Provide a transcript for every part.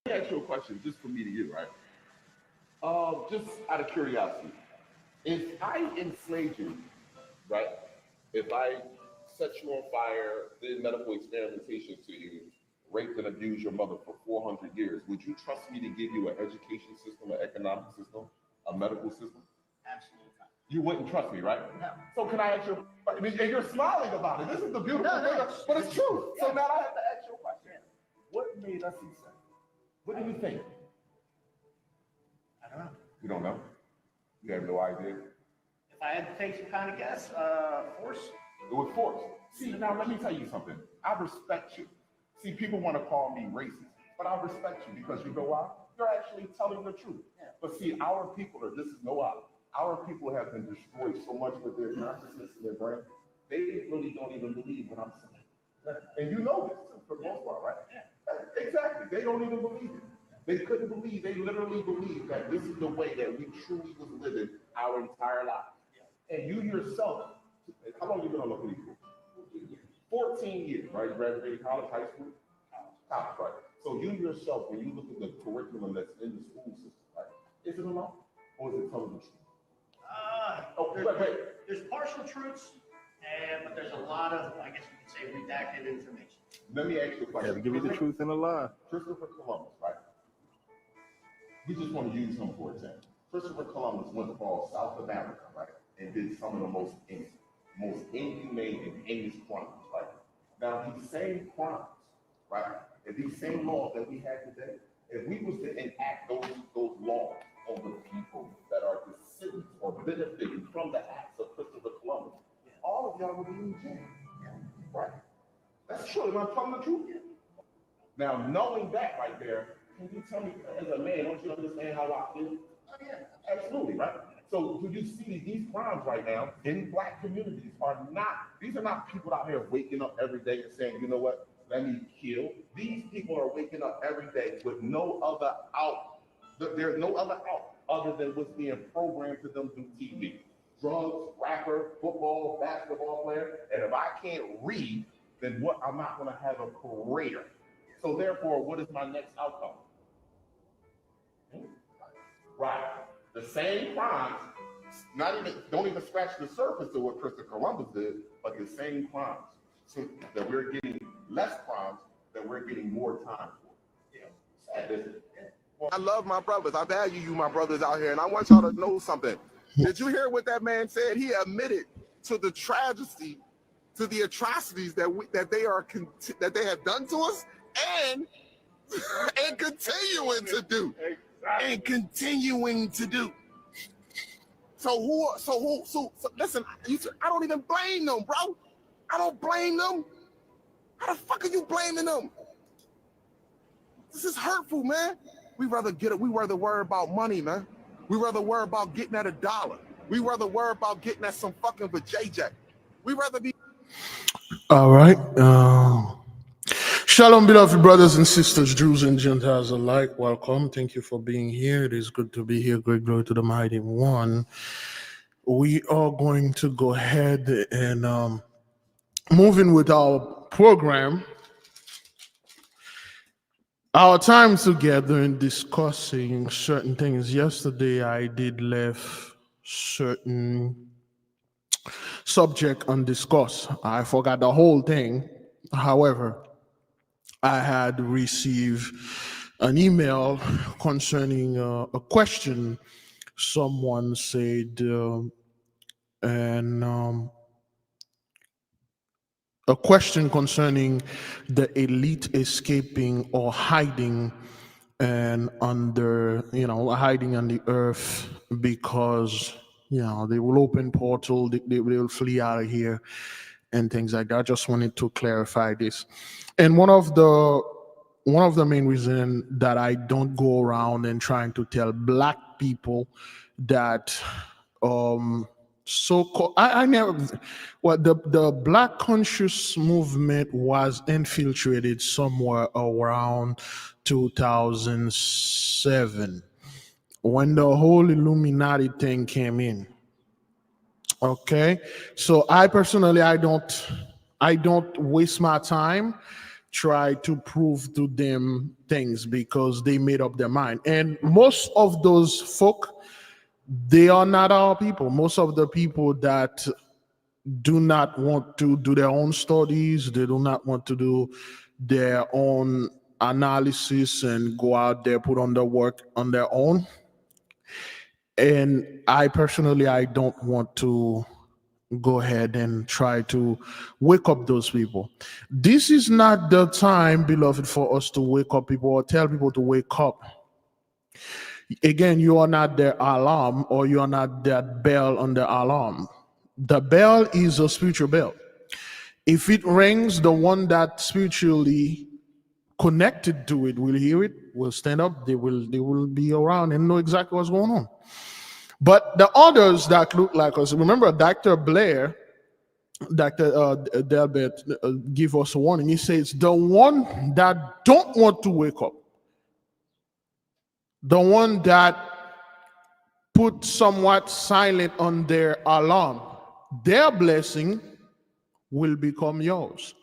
me ask you a question, just from me to you, right? Just out of curiosity, if I enslaved you, right? If I set you on fire, did medical experimentations to you, raped and abused your mother for 400 years, would you trust me to give you an education system, an economic system, a medical system? Absolutely not. You wouldn't trust me, right? No. So can I ask you, and you're smiling about it. This is the beautiful thing, but it's true. So now I have to ask you a question. What made us insane? What do you think? I don't know. You don't know? You have no idea? If I had to take some kind of guess, force. It was forced. See, now let me tell you something. I respect you. See, people want to call me racist, but I respect you because you know why? You're actually telling the truth. Yeah. But see, our people this is no lie. Our people have been destroyed so much with their consciousness and their brain, they really don't even believe what I'm saying. And you know this too, for the most part, right? Yeah. Exactly. They don't even believe it. They couldn't believe, they literally believe that this is the way that we truly was living our entire life. Yeah. And you yourself, how long you been on the police force? 14 years, right? You graduated college, high school? College, right? So you yourself, when you look at the curriculum that's in the school system, right? Is it a lie or is it telling the truth? There's partial truths, but there's a lot of, I guess you could say, redacted information. Let me ask you a question. Yeah, give me the truth and a lie. Christopher Columbus, right? We just want to use him for example. Christopher Columbus went across South America, right, and did some of the most inhumane and heinous crimes, right? Now these same crimes, right, and these same laws that we have today, if we was to enact those laws on the people that are descendants or benefiting from the acts of Christopher Columbus, all of y'all would be in jail, right? That's true. Am I telling the truth? Now, knowing that right there, can you tell me, as a man, don't you understand how I feel? Oh, yeah. Absolutely, right? So, do you see these crimes right now in Black communities these are not people out here waking up every day and saying, you know what, let me kill. These people are waking up every day with no other out. There's no other out other than what's being programmed to them through TV. Drugs, rapper, football, basketball player. And if I can't read, then what? I'm not going to have a career. So therefore, what is my next outcome? Right. The same crimes, don't even scratch the surface of what Christopher Columbus did, but the same crimes. So that we're getting less crimes, that we're getting more time for. Yeah. Sad, isn't it? I love my brothers. I value you, my brothers out here, and I want y'all to know something. Did you hear what that man said? He admitted to the tragedy, to the atrocities that they have done to us, and continuing to do, and continuing to do. So listen, I don't even blame them, bro. I don't blame them. How the fuck are you blaming them? This is hurtful, man. We rather worry about money, man. We rather worry about getting at $1. We rather worry about getting at some fucking vajayjay. We rather be. All right. Shalom, beloved brothers and sisters, Jews and Gentiles alike. Welcome. Thank you for being here. It is good to be here. Great glory to the mighty one. We are going to go ahead and move in with our program. Our time together in discussing certain things. Yesterday, I did leave certain subject undiscussed. I forgot the whole thing. However, I had received an email concerning a question someone said, a question concerning the elite escaping or hiding and hiding on the earth because, they will open portal, they will flee out of here and things like that. I just wanted to clarify this. And one of the main reasons that I don't go around and trying to tell Black people that so-called the Black conscious movement was infiltrated somewhere around 2007 when the whole Illuminati thing came in. Okay, so I personally I don't waste my time try to prove to them things because they made up their mind. And most of those folk, they are not our people. Most of the people that do not want to do their own studies, they do not want to do their own analysis and go out there, put on the work on their own. And I personally, I don't want to go ahead and try to wake up those people. This is not the time, beloved, for us to wake up people or tell people to wake up. Again, you are not their alarm, or you are not that bell on the alarm. The bell is a spiritual bell. If it rings, the one that spiritually connected to it will hear it, will stand up, they will be around and know exactly what's going on. But the others that look like us, remember Dr. Blair, Dr. Delbert give us a warning. He says, the one that don't want to wake up, the one that put somewhat silent on their alarm, their blessing will become yours.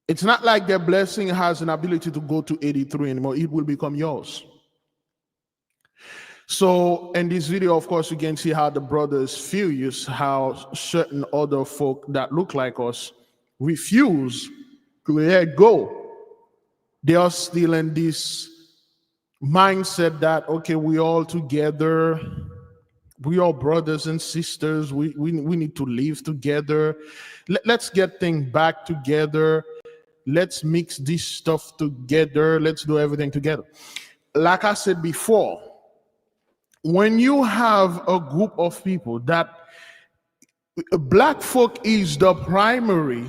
It's not like their blessing has an ability to go to 83 anymore. It will become yours. So in this video, of course, you can see how the brothers furious, how certain other folk that look like us refuse to let go. They are still in this mindset that, okay, we all together, we are brothers and sisters, we need to live together. Let's get things back together. Let's mix this stuff together. Let's do everything together. Like I said before, when you have a group of people that black folk is the primary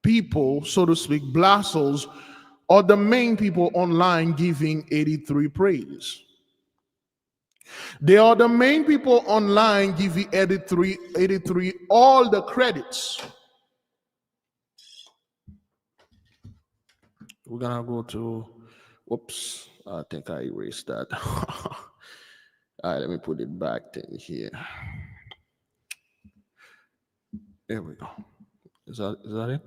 people, so to speak, black souls are the main people online giving 83 praise. They are the main people online giving 83 all the credits. We're gonna go to, whoops, I think I erased that. All right, let me put it back in here. There we go. Is that it?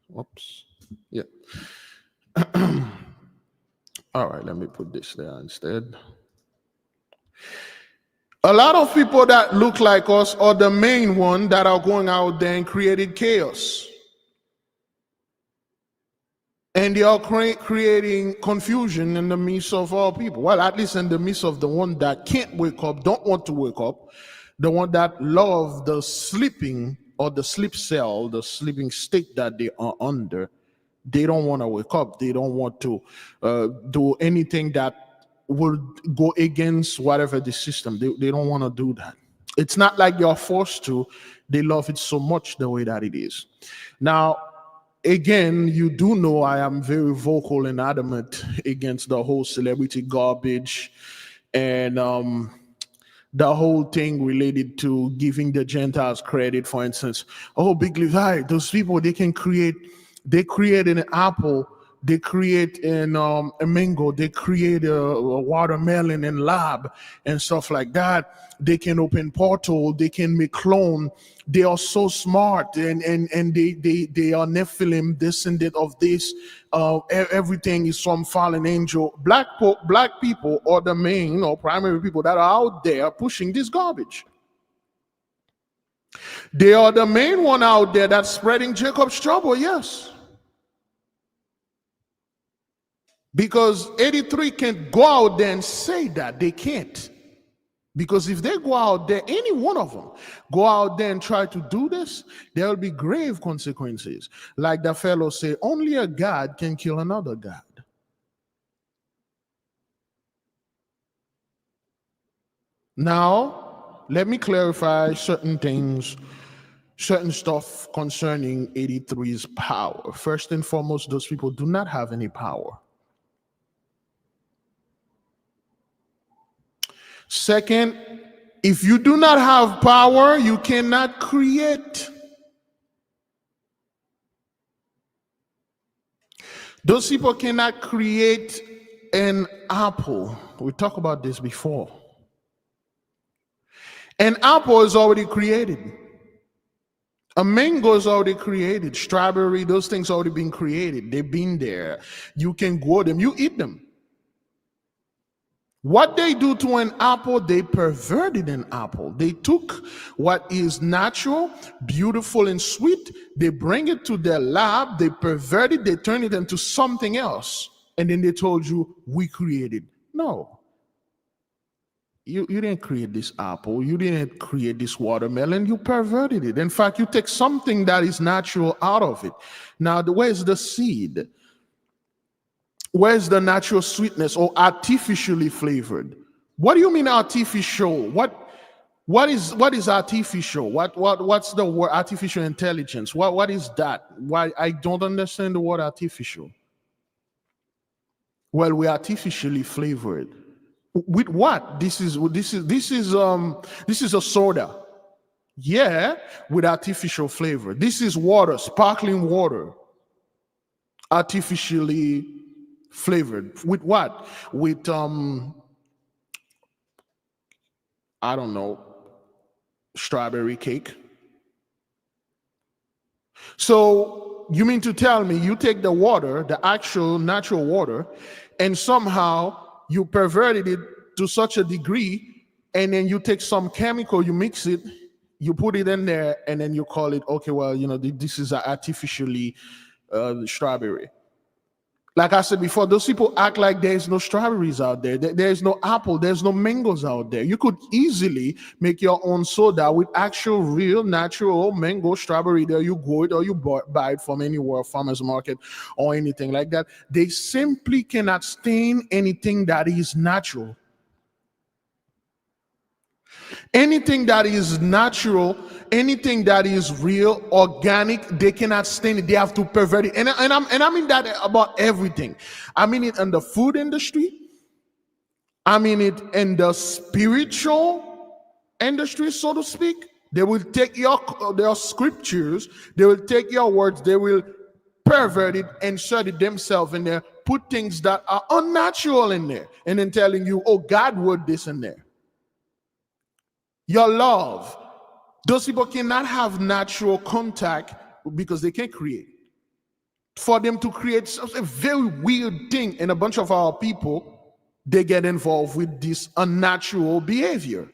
Whoops. Yeah. All right, let me put this there instead. A lot of people that look like us are the main one that are going out there and creating chaos. And they are creating confusion in the midst of all people. Well, at least in the midst of the one that can't wake up, don't want to wake up, the one that love the sleeping or the sleep cell, the sleeping state that they are under. They don't want to wake up. They don't want to do anything that will go against whatever the system. They don't want to do that. It's not like you're forced to. They love it so much the way that it is. Now, again, you do know I am very vocal and adamant against the whole celebrity garbage and the whole thing related to giving the Gentiles credit. For instance, oh, Big Levi, those people, they create an apple, they create a mango, they create a watermelon in lab and stuff like that. They can open portal, they can make clone. They are so smart, and they are Nephilim, descendant of this. Everything is from fallen angel. Black people are the main or primary people that are out there pushing this garbage. They are the main one out there that's spreading Jacob's trouble, yes. Because 83 can't go out there and say that. They can't. Because if they go out there, any one of them go out there and try to do this, there will be grave consequences. Like the fellow say, only a God can kill another God. Now, let me clarify certain things, certain stuff concerning 83's power. First and foremost, those people do not have any power. Second, if you do not have power, you cannot create. Those people cannot create an apple. We talked about this before. An apple is already created. A mango is already created. Strawberry, those things already been created. They've been there. You can grow them. You eat them. What they do to an apple, they perverted an apple. They took what is natural, beautiful, and sweet. They bring it to their lab. They pervert it. They turn it into something else. And then they told you, we created. No. You didn't create this apple. You didn't create this watermelon. You perverted it. In fact, you take something that is natural out of it. Now, where's the seed? Where's the natural sweetness or artificially flavored? What do you mean artificial? What is artificial? What's the word artificial intelligence? What is that? Why I don't understand the word artificial. Well, we artificially flavored. With what? This is a soda. Yeah, with artificial flavor. This is water, sparkling water. Artificially flavored. With what? With I don't know, strawberry cake. So you mean to tell me you take the water, the actual natural water, and somehow you perverted it to such a degree, and then you take some chemical, you mix it, you put it in there, and then you call it, okay, well, this is artificially strawberry. Like I said before, those people act like there's no strawberries out there. There's no apple. There's no mangoes out there. You could easily make your own soda with actual, real, natural mango, strawberry. There you grow it or you buy it from anywhere, farmer's market or anything like that. They simply cannot stain anything that is natural. Anything that is natural, anything that is real, organic, they cannot stain it. They have to pervert it. And I mean that about everything. I mean it in the food industry. I mean it in the spiritual industry, so to speak. They will take their scriptures, they will take your words, they will pervert it, insert it themselves in there, put things that are unnatural in there, and then telling you, oh, God wrote this in there. Your love. Those people cannot have natural contact because they can't create. For them to create such a very weird thing, and a bunch of our people, they get involved with this unnatural behavior.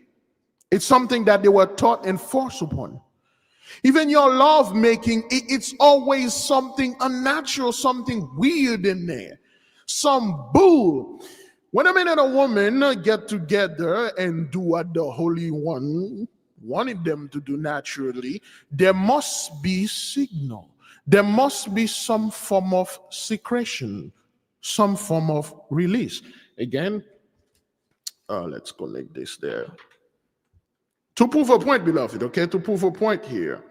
It's something that they were taught and forced upon. Even your love making, it's always something unnatural, something weird in there. Some bull. When a man and a woman get together and do what the Holy One wanted them to do naturally, there must be signal. There must be some form of secretion, some form of release. Again, let's connect this there. To prove a point, beloved, okay? To prove a point here.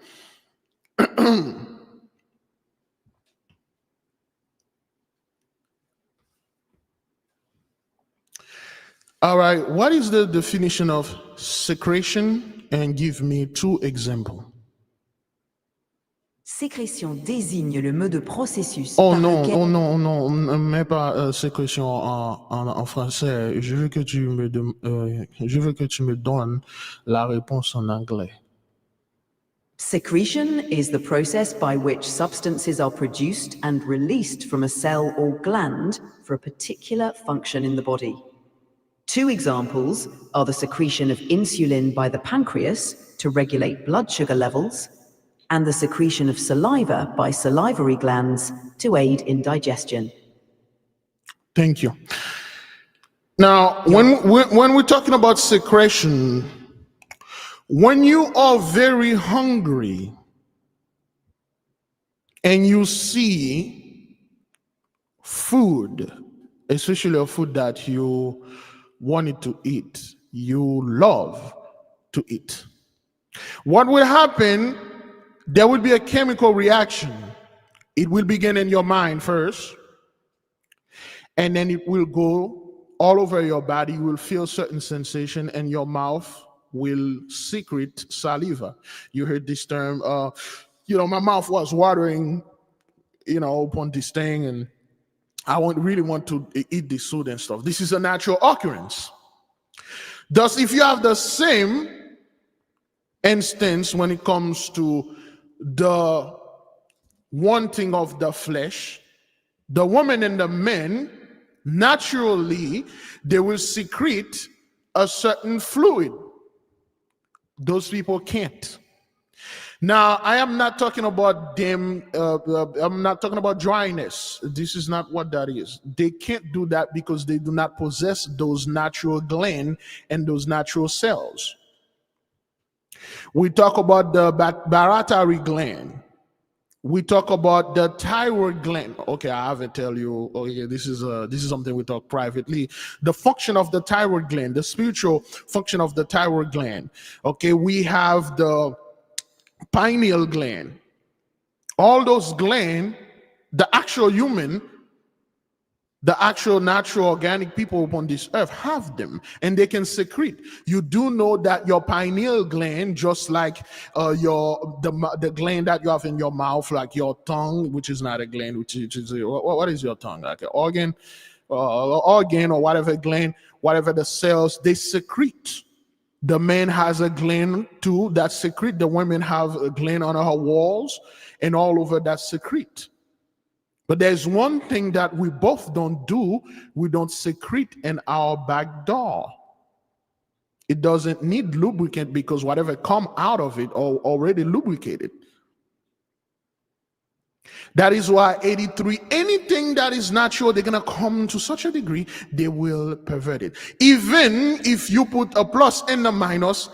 All right, what is the definition of secretion? And give me 2 examples. Sécrétion désigne le mode de processus. Oh non, mais pas sécrétion en français. Je veux que tu me donnes la réponse en anglais. Secretion is the process by which substances are produced and released from a cell or gland for a particular function in the body. 2 examples are the secretion of insulin by the pancreas to regulate blood sugar levels, and the secretion of saliva by salivary glands to aid in digestion. Thank you. Now, when we're talking about secretion, when you are very hungry and you see food, especially a food that you wanted to eat, you love to eat, what will happen? There will be a chemical reaction. It will begin in your mind first, and then it will go all over your body. You will feel certain sensation, and your mouth will secrete saliva. You heard this term, my mouth was watering, upon this thing, and I really want to eat this food and stuff. This is a natural occurrence. Thus, if you have the same instance when it comes to the wanting of the flesh, the woman and the men, naturally, they will secrete a certain fluid. Those people can't. Now, I am not talking about them, I'm not talking about dryness. This is not what that is. They can't do that because they do not possess those natural glands and those natural cells. We talk about the baratary gland. We talk about the thyroid gland. Okay, I haven't tell you. Okay, this is something we talk privately. The function of the thyroid gland, the spiritual function of the thyroid gland. Okay, we have the pineal gland. All those glands, the actual human, the actual natural organic people upon this earth have them, and they can secrete. You do know that your pineal gland, just like the gland that you have in your mouth, like your tongue, which is not a gland, which is what is your tongue? Like an organ or whatever gland, whatever the cells, they secrete. The man has a gland too that secrete. The women have a gland on her walls and all over that secrete. But there's one thing that we both don't do. We don't secrete in our back door. It doesn't need lubricant because whatever come out of it are already lubricated. That is why 83, anything that is natural, they're going to come to such a degree, they will pervert it. Even if you put a plus and a minus,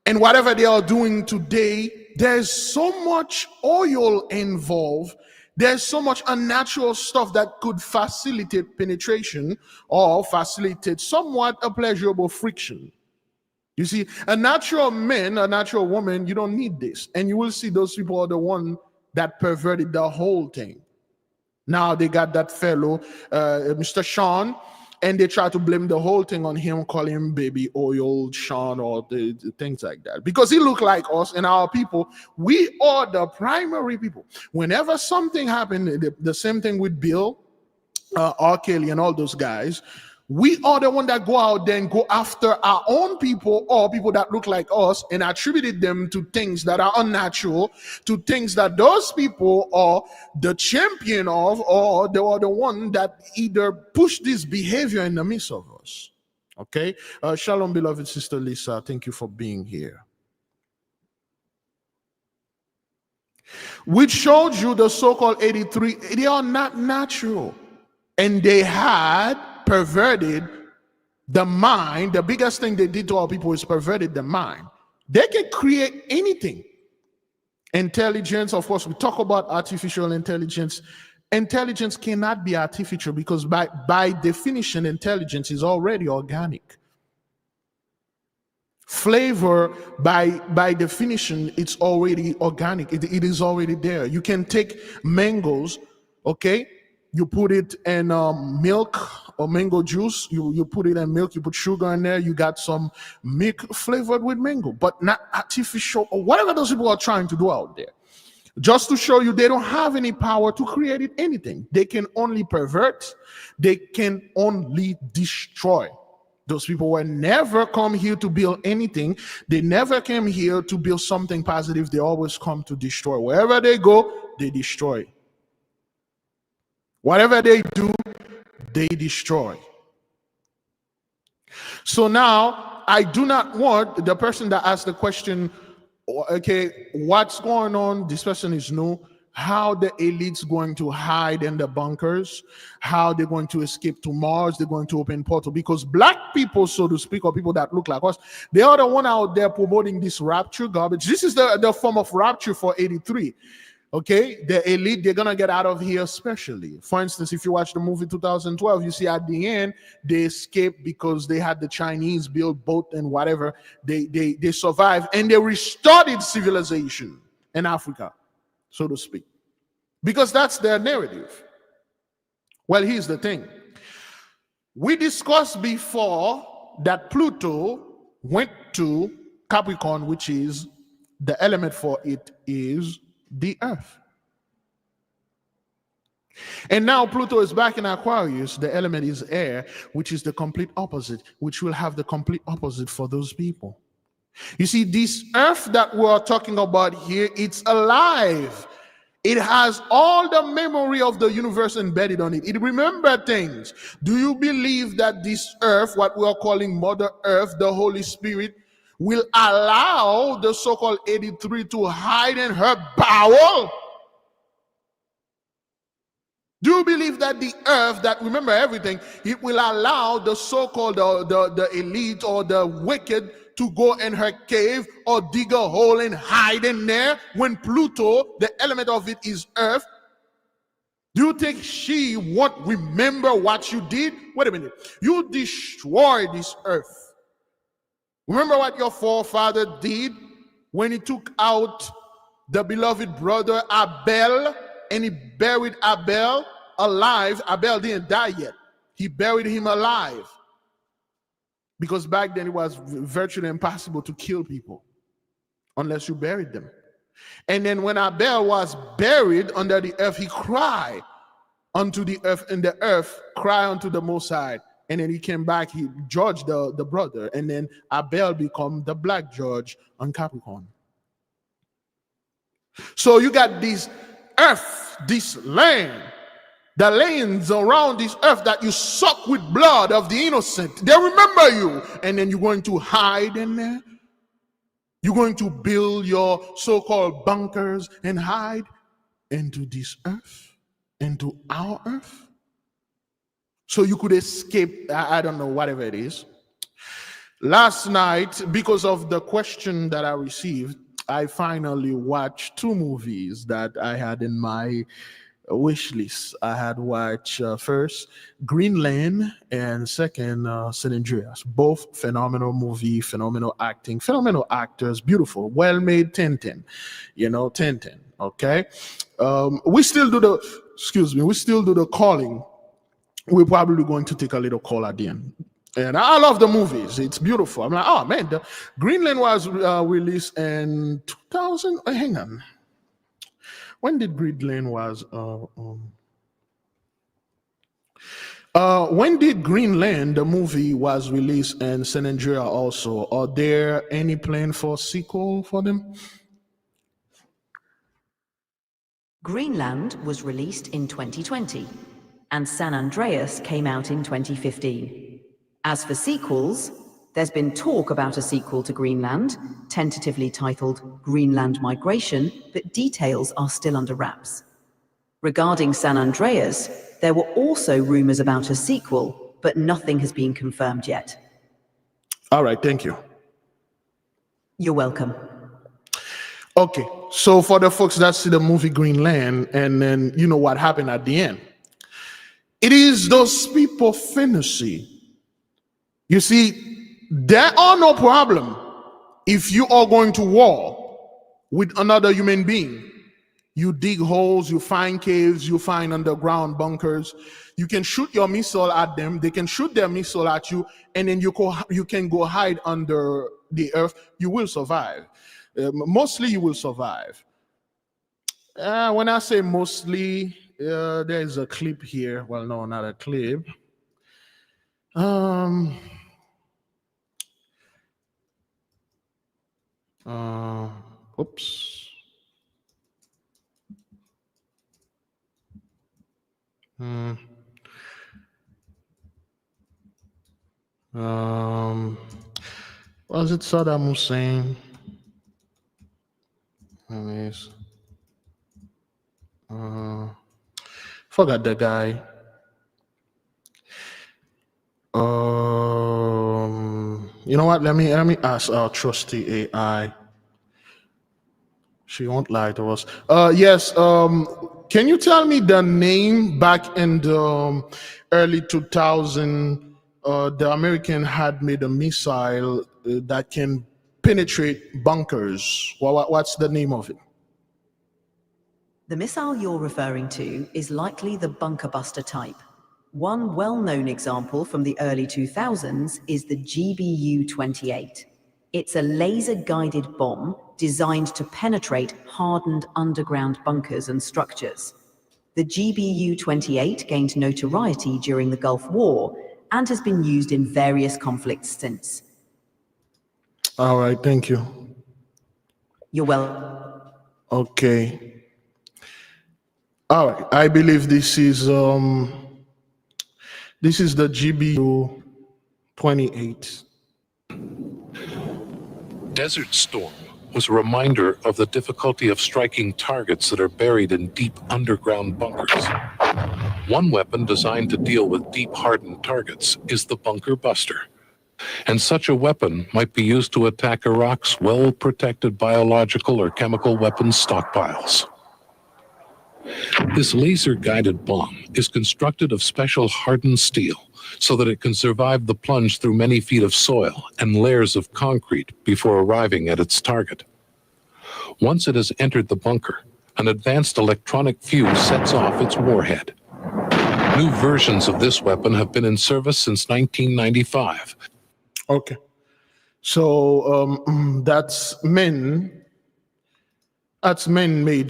and whatever they are doing today, there's so much oil involved. There's so much unnatural stuff that could facilitate penetration or facilitate somewhat a pleasurable friction. You see, a natural man, a natural woman, you don't need this. And you will see those people are the one that perverted the whole thing. Now they got that fellow, Mr. Sean, and they try to blame the whole thing on him, call him baby oil Sean or the things like that. Because he looked like us and our people. We are the primary people. Whenever something happened, the same thing with Bill, R. Kelly and all those guys, we are the one that go out there and go after our own people or people that look like us and attributed them to things that are unnatural, to things that those people are the champion of, or they are the one that either push this behavior in the midst of us. Okay? Shalom, beloved Sister Lisa. Thank you for being here. Which showed you the so-called 83, they are not natural. And they had perverted the mind. The biggest thing they did to our people is perverted the mind. They can create anything. Intelligence, of course, we talk about artificial intelligence. Intelligence cannot be artificial because by definition, intelligence is already organic. Flavor, by definition, it's already organic. It is already there. You can take mangoes, okay? You put it in milk or mango juice. You put it in milk. You put sugar in there. You got some milk flavored with mango, but not artificial or whatever those people are trying to do out there. Just to show you they don't have any power to create anything. They can only pervert. They can only destroy. Those people were never come here to build anything. They never came here to build something positive. They always come to destroy. Wherever they go, they destroy. Whatever they do, they destroy. So now, I do not want the person that asked the question, okay, what's going on? This person is new. How the elites going to hide in the bunkers? How they're going to escape to Mars? They're going to open portal. Because black people, so to speak, or people that look like us, they are the one out there promoting this rapture garbage. This is the form of rapture for 83. Okay, the elite, they're gonna get out of here especially. For instance, if you watch the movie 2012, you see at the end, they escaped because they had the Chinese build boat and whatever. They survived and they restarted civilization in Africa, so to speak. Because that's their narrative. Well, here's the thing. We discussed before that Pluto went to Capricorn, which is, the element for it is the earth. And now Pluto is back in Aquarius. The element is air, which is the complete opposite, which will have the complete opposite for those people. You see, this earth that we're talking about here, it's alive. It has all the memory of the universe embedded on it. It remembers things. Do you believe that this earth, what we are calling Mother Earth, the Holy Spirit, will allow the so-called 83 to hide in her bowel? Do you believe that the earth that remember everything, it will allow the so-called the elite or the wicked to go in her cave or dig a hole and hide in there when Pluto, the element of it is earth? Do you think she won't remember what you did? Wait a minute. You destroyed this earth. Remember what your forefather did when he took out the beloved brother Abel, and he buried Abel alive. Abel didn't die yet. He buried him alive. Because back then it was virtually impossible to kill people unless you buried them. And then when Abel was buried under the earth, he cried unto the earth, and the earth cried unto the Most High. And then he came back, he judged the brother, and then Abel became the black judge on Capricorn. So you got this earth, this land, the lands around this earth that you suck with blood of the innocent. They remember you, and then you're going to hide in there. You're going to build your so-called bunkers and hide into this earth, into our earth, so you could escape, I don't know, whatever it is. Last night, because of the question that I received, I finally watched two movies that I had in my wish list. I had watched first Greenland and second San Andreas. Both phenomenal movie, phenomenal acting, phenomenal actors, beautiful, well-made 10-10. You know, 10-10, okay? We still do the calling. We're probably going to take a little call at the end. And I love the movies. It's beautiful. I'm like, oh man, the Greenland was released in 2000. Hang on. When did Greenland was? When did Greenland, the movie, was released, and San Andreas also? Are there any plan for a sequel for them? Greenland was released in 2020, and San Andreas came out in 2015. As for sequels, there's been talk about a sequel to Greenland, tentatively titled Greenland Migration, but details are still under wraps. Regarding San Andreas, there were also rumors about a sequel, but nothing has been confirmed yet. All right, thank you. You're welcome. Okay, so for the folks that see the movie Greenland, and then you know what happened at the end. It is those people fantasy. You see, there are no problem if you are going to war with another human being. You dig holes, you find caves, you find underground bunkers. You can shoot your missile at them. They can shoot their missile at you, and then you can go hide under the earth. You will survive. Mostly you will survive. When I say mostly, there is a clip here. Well, no, not a clip. Oops. Was it Saddam Hussein? Anyways, forgot the guy. You know what? Let me ask our trusty AI. She won't lie to us. Yes. Can you tell me the name back in the early 2000? The American had made a missile that can penetrate bunkers. What's the name of it? The missile you're referring to is likely the bunker buster type. One well-known example from the early 2000s is the GBU-28. It's a laser-guided bomb designed to penetrate hardened underground bunkers and structures. The GBU-28 gained notoriety during the Gulf War and has been used in various conflicts since. All right, thank you. You're well. Okay. All right, I believe this is the GBU 28. Desert Storm was a reminder of the difficulty of striking targets that are buried in deep underground bunkers. One weapon designed to deal with deep hardened targets is the Bunker Buster. And such a weapon might be used to attack Iraq's well-protected biological or chemical weapons stockpiles. This laser-guided bomb is constructed of special hardened steel so that it can survive the plunge through many feet of soil and layers of concrete before arriving at its target. Once it has entered the bunker, an advanced electronic fuse sets off its warhead. New versions of this weapon have been in service since 1995. Okay. So that's man-made,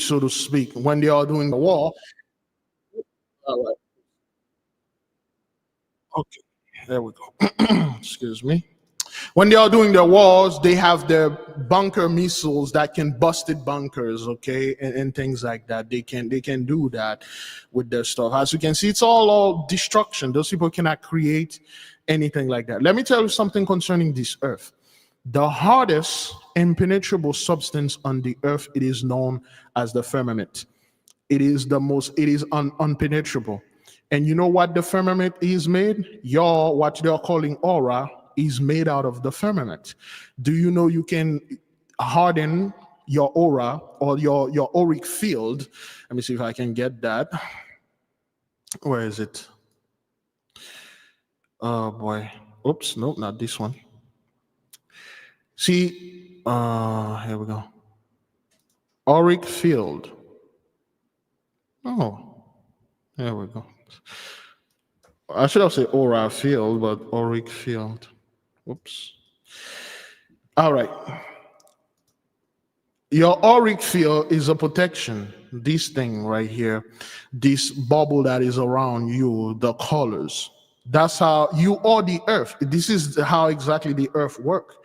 so to speak, when they are doing the war. All right. Okay, there we go. Excuse me. When they are doing their wars, they have their bunker missiles that can busted bunkers, okay, and things like that. They can do that with their stuff. As you can see, it's all destruction. Those people cannot create anything like that. Let me tell you something concerning this earth. The hardest impenetrable substance on the earth, it is known as the firmament. It is unpenetrable. And you know what the firmament is made? What they're calling aura is made out of the firmament. Do you know you can harden your aura or your auric field? Let me see if I can get that. Where is it? Oh boy. Oops, no, not this one. See, here we go. Auric field. Oh, there we go. I should have said aura field, but auric field. Whoops. All right. Your auric field is a protection. This thing right here, this bubble that is around you, the colors. That's how you are the earth. This is how exactly the earth works.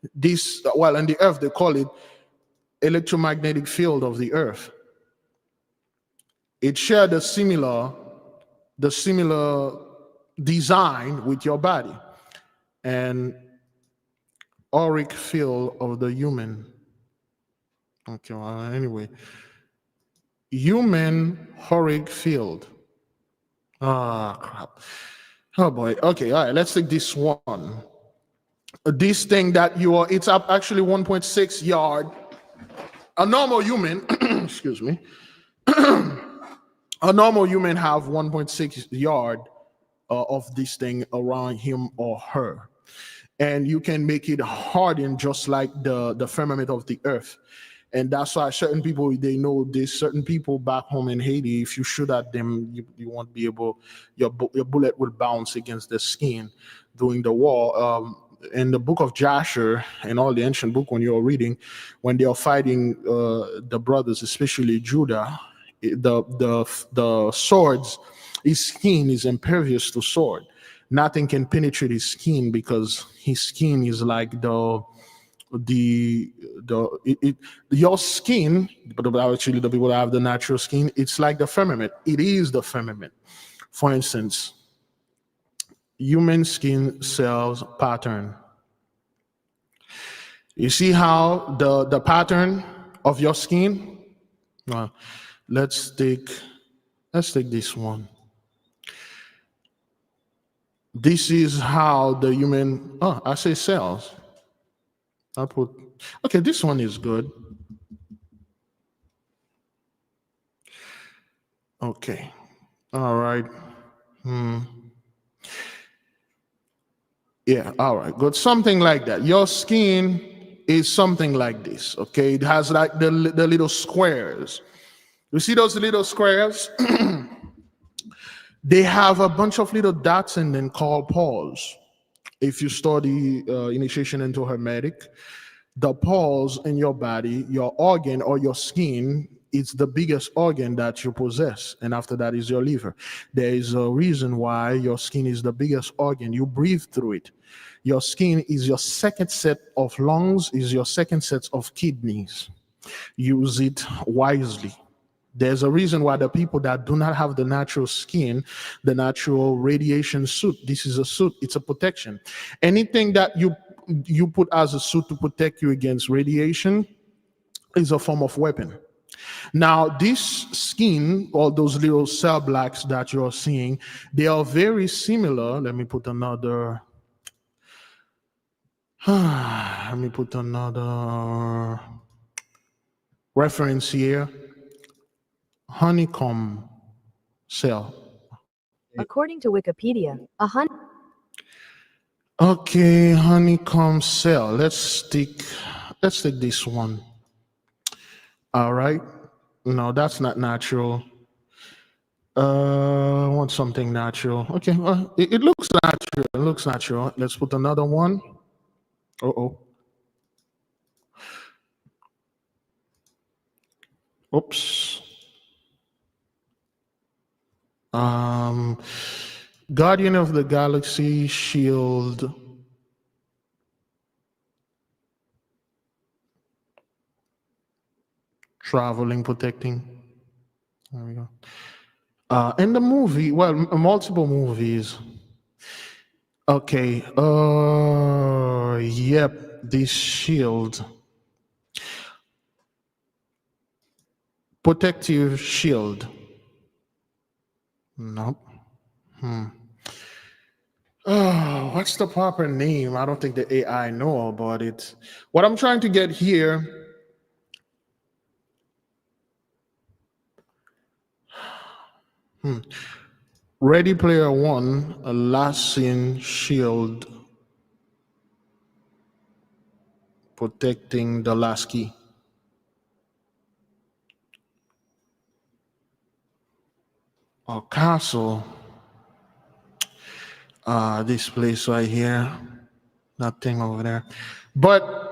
In the earth, they call it electromagnetic field of the earth. It shares the similar design with your body. And auric field of the human. Okay, well, anyway. Human auric field. Ah, crap. Oh boy. Okay, all right, let's take this one. This thing that it's up actually 1.6 yard. A normal human, excuse me. A normal human have 1.6 yard of this thing around him or her. And you can make it harden just like the firmament of the earth. And that's why certain people, they know there's certain people back home in Haiti, if you shoot at them, you won't be able, your bullet will bounce against the skin during the war. In the book of Joshua and all the ancient book, when you're reading, when they are fighting the brothers, especially Judah, the swords, his skin is impervious to sword. Nothing can penetrate his skin because his skin is like your skin, but actually the people that have the natural skin, it's like the firmament. It is the firmament. For instance, human skin cells pattern. You see how the pattern of your skin? Well, let's take this one. This is how the human, I say cells. Okay, this one is good. Okay, all right. Yeah, all right, good. Something like that. Your skin is something like this, okay? It has like the little squares. You see those little squares? They have a bunch of little dots in them called pores. If you study initiation into Hermetic, the pores in your body, your organ or your skin, it's the biggest organ that you possess. And after that is your liver. There is a reason why your skin is the biggest organ. You breathe through it. Your skin is your second set of lungs, is your second set of kidneys. Use it wisely. There's a reason why the people that do not have the natural skin, the natural radiation suit, this is a suit, it's a protection. Anything that you put as a suit to protect you against radiation is a form of weapon. Now, this skin, or those little cell blocks that you're seeing, they are very similar. Let me put another reference here. Honeycomb cell. According to Wikipedia, Okay, honeycomb cell. Let's take this one. All right. No, that's not natural. I want something natural. Okay, it looks natural. It looks natural. Let's put another one. Oops. Guardian of the Galaxy shield. Traveling, protecting. There we go. In the movie, well, multiple movies. Okay. Yep. This shield. Protective shield. Nope. Oh, what's the proper name? I don't think the AI know about it. What I'm trying to get here. Ready Player One, a last scene shield protecting the last key. A castle. This place right here. Nothing over there. But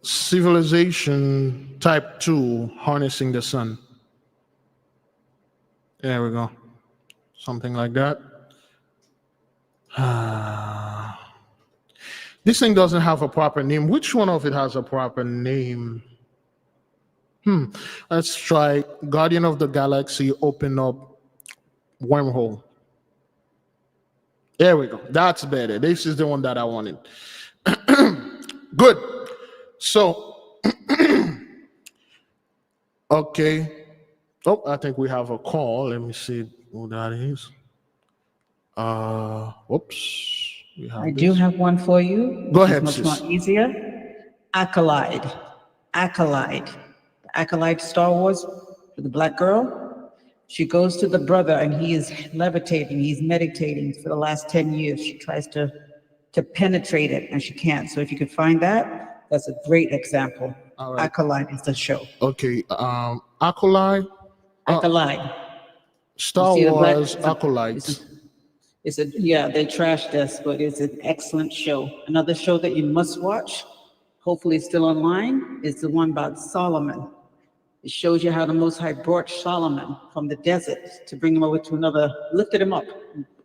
civilization type 2, harnessing the sun. There we go. Something like that. This thing doesn't have a proper name. Which one of it has a proper name? Let's try Guardian of the Galaxy, open up wormhole. There we go. That's better. This is the one that I wanted. Good. So, okay. Oh, I think we have a call. Let me see who that is. Whoops. I do have one for you. Go ahead, much sis. more easier. Acolyte. Acolyte Star Wars for the black girl. She goes to the brother and he is levitating. He's meditating for the last 10 years. She tries to penetrate it and she can't. So if you could find that, that's a great example. All right. Acolyte is the show. Okay. Acolyte. Acolyte. Star Wars Acolytes. Yeah, they trashed us, but it's an excellent show. Another show that you must watch, hopefully it's still online, is the one about Solomon. It shows you how the Most High brought Solomon from the desert to bring him over to another, lifted him up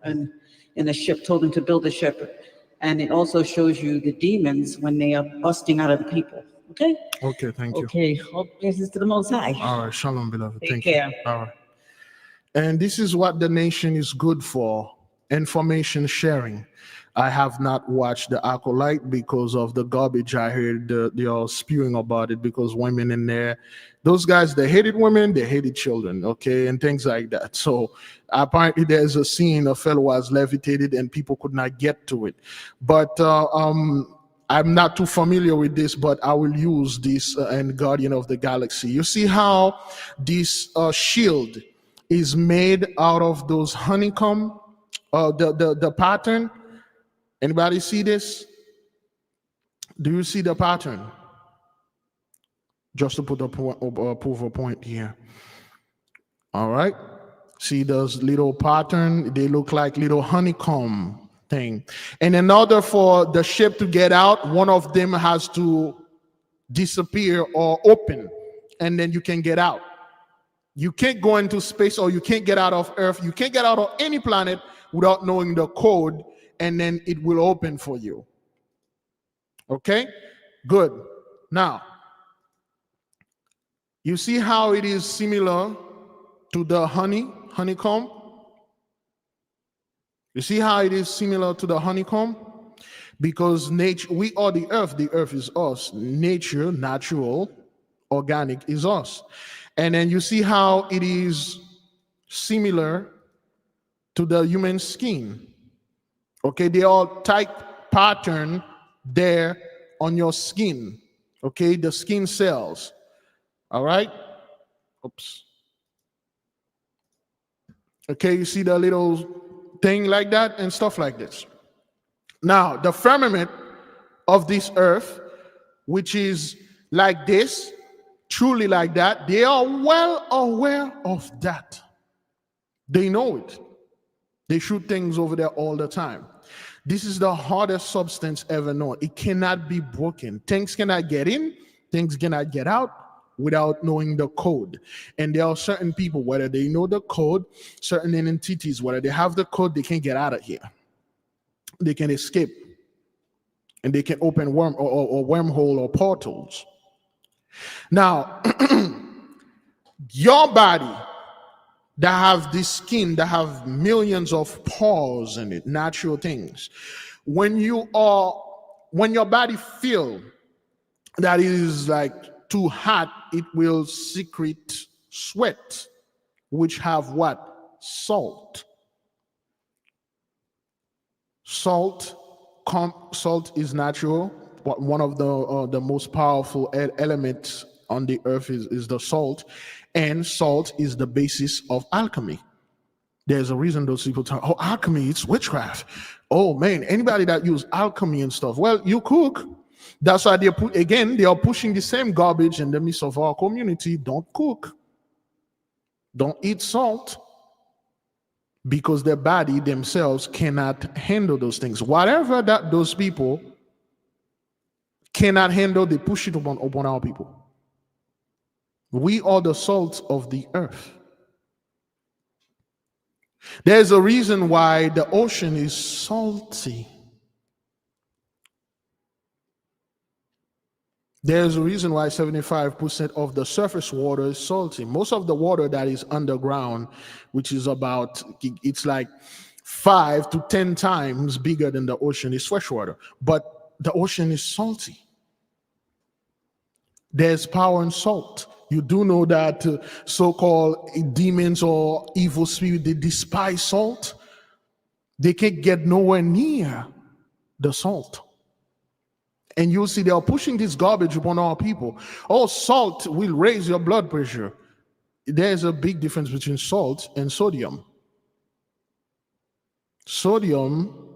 and in a ship, told him to build a ship. And it also shows you the demons when they are busting out of the people. Okay? Okay, thank you. Okay, all praises to the Most High. All right, shalom, beloved. Take Thank care. you. All right. And this is what the nation is good for, information sharing. I have not watched the Acolyte because of the garbage I heard they are spewing about it, because women in there, those guys, they hated women, they hated children, okay, and things like that. So apparently there's a scene, a fellow was levitated and people could not get to it. But I'm not too familiar with this, but I will use this in Guardian of the Galaxy. You see how this shield is made out of those honeycomb, the pattern. Anybody see this? Do you see the pattern? Just to put a proof of point here. All right. See those little pattern? They look like little honeycomb thing. And in order for the ship to get out, one of them has to disappear or open, and then you can get out. You can't go into space, or you can't get out of Earth. You can't get out of any planet without knowing the code, and then it will open for you. Okay? Good. Now, you see how it is similar to the honeycomb? You see how it is similar to the honeycomb? Because nature, we are the earth is us. Nature, natural, organic is us. And then you see how it is similar to the human skin. Okay, they are tight pattern there on your skin. Okay, the skin cells. All right. Oops. Okay, you see the little thing like that and stuff like this. Now, the firmament of this earth, which is like this, truly like that, they are well aware of that. They know it. They shoot things over there all the time. This is the hardest substance ever known. It cannot be broken. Things cannot get in, things cannot get out without knowing the code. And there are certain people, whether they know the code, certain entities, whether they have the code, they can't get out of here. They can escape. And they can open wormhole or portals. Now, your body that have this skin, that have millions of pores in it, natural things. When your body feel that it is like too hot, it will secrete sweat, which have what? Salt. Salt is natural, but one of the most powerful elements on the earth is the salt, and salt is the basis of alchemy. There's a reason those people talk, oh, alchemy, it's witchcraft. Oh man, anybody that use alchemy and stuff, well, you cook. That's why they are pushing the same garbage in the midst of our community. Don't cook. Don't eat salt. Because their body themselves cannot handle those things. Whatever that those people cannot handle, they push it upon our people. We are the salt of the earth. There's a reason why the ocean is salty. There's a reason why 75% of the surface water is salty. Most of the water that is underground, which is it's like 5 to 10 times bigger than the ocean, is freshwater. But the ocean is salty. There's power in salt. You do know that so-called demons or evil spirits, they despise salt. They can't get nowhere near the salt. And you'll see they are pushing this garbage upon our people. Oh, salt will raise your blood pressure. There's a big difference between salt and sodium. Sodium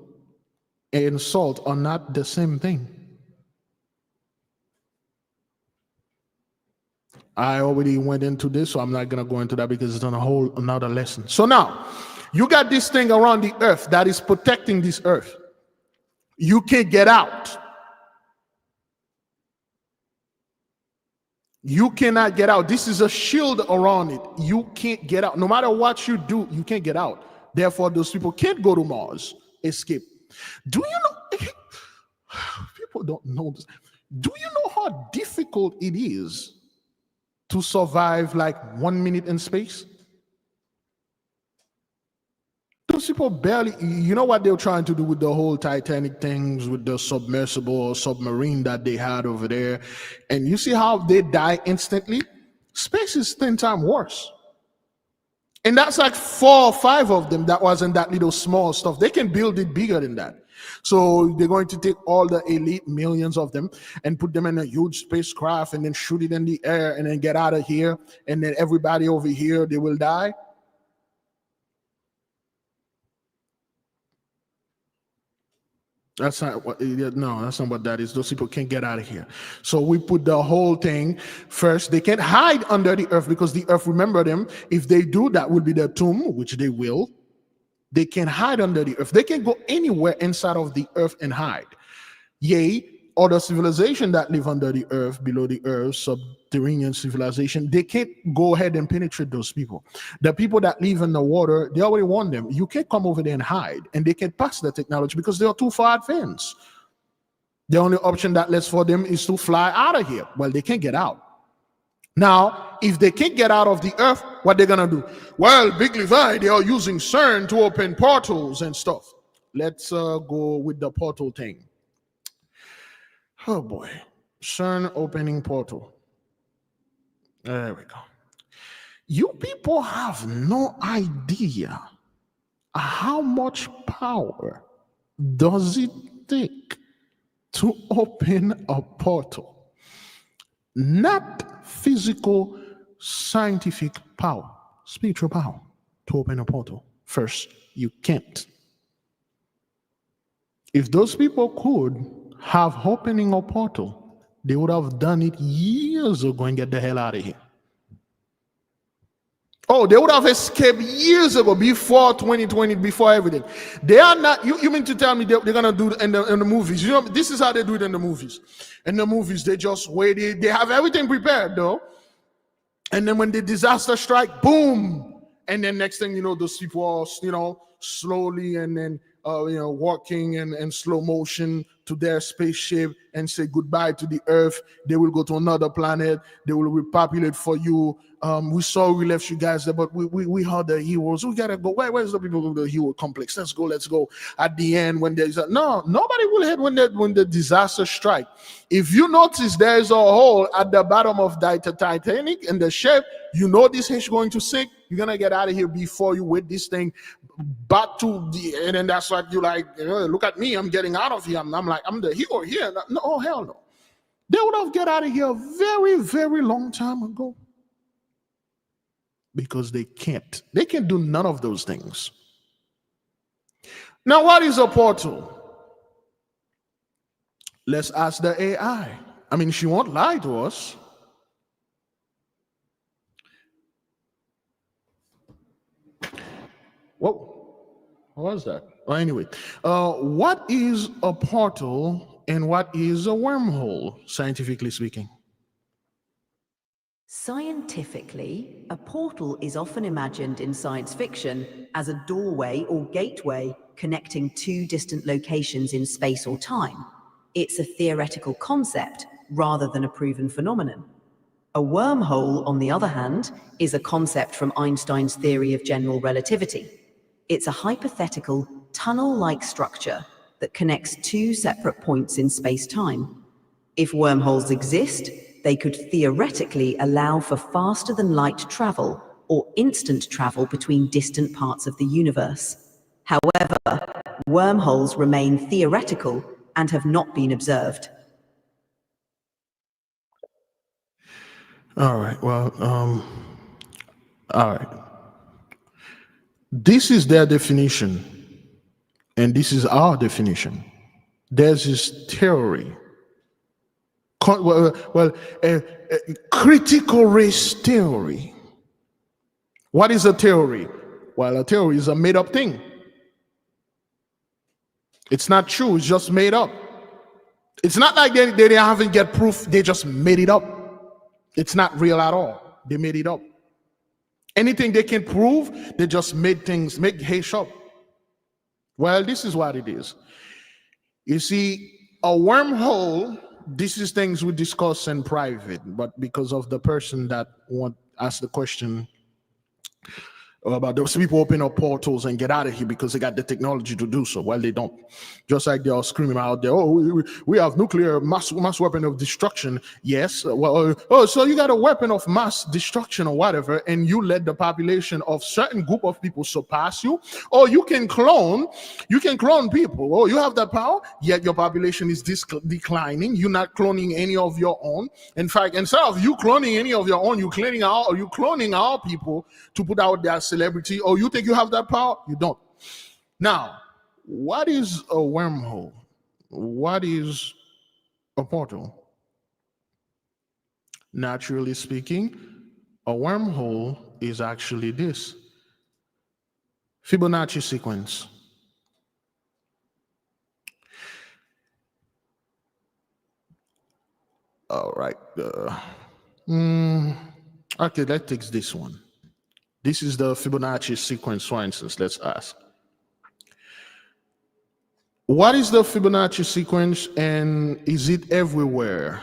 and salt are not the same thing. I already went into this, so I'm not going to go into that because it's on a whole another lesson. So now, you got this thing around the earth that is protecting this earth. You can't get out. You cannot get out. This is a shield around it. You can't get out. No matter what you do, you can't get out. Therefore, those people can't go to Mars, escape. Do you know? People don't know this. Do you know how difficult it is to survive like 1 minute in space? Those people barely, you know what they were trying to do with the whole Titanic things, with the submersible or submarine that they had over there. And you see how they die instantly? Space is 10 times worse. And that's like 4 or 5 of them that wasn't that little small stuff. They can build it bigger than that. So they're going to take all the elite, millions of them, and put them in a huge spacecraft and then shoot it in the air and then get out of here. And then everybody over here, they will die. That's not what, no, that's not what that is. Those people can't get out of here. So we put the whole thing first. They can't hide under the earth because the earth, remember them, if they do, that will be their tomb, which they will. They can hide under the earth. They can go anywhere inside of the earth and hide. Yea, other civilization that live under the earth, below the earth, subterranean civilization, they can't go ahead and penetrate those people. The people that live in the water, they already warn them, you can't come over there and hide, and they can't pass the technology because they are too far advanced. The only option that left for them is to fly out of here. Well, they can't get out. Now, if they can't get out of the earth, what they're gonna do? Well, Big Levi, they are using CERN to open portals and stuff. Let's go with the portal thing. Oh boy, CERN opening portal. There we go. You people have no idea how much power does it take to open a portal. Not physical, scientific power, spiritual power to open a portal. First, you can't. If those people could have opening a portal, they would have done it years ago and get the hell out of here. Oh, they would have escaped years ago, before 2020, before everything. They are not, you mean to tell me they're going to do it in the movies? You know, this is how they do it in the movies. In the movies, they just wait. They have everything prepared, though. And then when the disaster strike, boom. And then next thing you know, those people are, slowly and then, walking in slow motion to their spaceship and say goodbye to the earth. They will go to another planet. They will repopulate for you. We saw we left you guys there, but we are the heroes. We gotta go. Where's the people of the hero complex? Let's go. At the end, when there's nobody will head when the disaster strike. If you notice, there's a hole at the bottom of the Titanic in the ship. You know this is going to sink. You're gonna get out of here before you with this thing back to the, and then that's like you like, look at me, I'm getting out of here. I'm like, I'm the hero here. No, oh hell no. They would have get out of here a very, very long time ago. Because they can't. They can do none of those things. Now, what is a portal? Let's ask the AI. I mean, she won't lie to us. Whoa, what was that? Well, anyway, what is a portal and what is a wormhole, scientifically speaking? Scientifically, a portal is often imagined in science fiction as a doorway or gateway connecting two distant locations in space or time. It's a theoretical concept rather than a proven phenomenon. A wormhole, on the other hand, is a concept from Einstein's theory of general relativity. It's a hypothetical, tunnel-like structure that connects two separate points in space-time. If wormholes exist, they could theoretically allow for faster-than-light travel or instant travel between distant parts of the universe. However, wormholes remain theoretical and have not been observed. All right, well, all right. This is their definition, and this is our definition. There's this theory. Critical race theory. What is a theory? Well, a theory is a made-up thing. It's not true, it's just made up. It's not like they haven't get proof, they just made it up. It's not real at all. They made it up. Anything they can prove, they just make hash up. Well, this is what it is. You see, a wormhole, this is things we discuss in private, but because of the person that ask the question about those people open up portals and get out of here because they got the technology to do so. Well, they don't. Just like they are screaming out there, oh, we have nuclear mass weapon of destruction. Yes. So you got a weapon of mass destruction or whatever, and you let the population of certain group of people surpass you. Or you can clone people. Oh, you have that power, yet your population is declining. You're not cloning any of your own. In fact, instead of you cloning any of your own, you're cloning our people to put out their celebrity. Oh, you think you have that power? You don't. Now, what is a wormhole? What is a portal? Naturally speaking, a wormhole is actually this Fibonacci sequence. right. Okay, let's take this one. This is the Fibonacci sequence, for instance. Let's ask. What is the Fibonacci sequence and is it everywhere?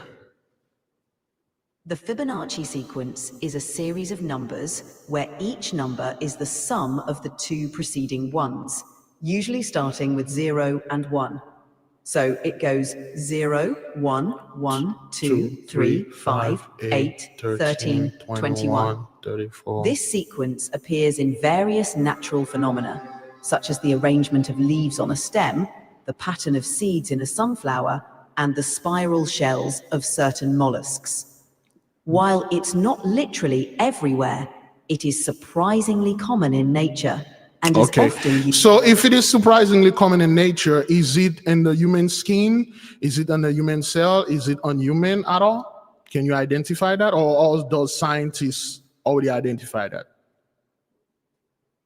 The Fibonacci sequence is a series of numbers where each number is the sum of the two preceding ones, usually starting with 0 and 1. So it goes 0, 1, 1, 2, 3, 5, 8, 13, 21. 34. This sequence appears in various natural phenomena, such as the arrangement of leaves on a stem, the pattern of seeds in a sunflower, and the spiral shells of certain mollusks. While it's not literally everywhere, it is surprisingly common in nature and is often used. So if it is surprisingly common in nature, is it in the human skin? Is it on the human cell? Is it unhuman at all? Can you identify that, or does scientists already identify that?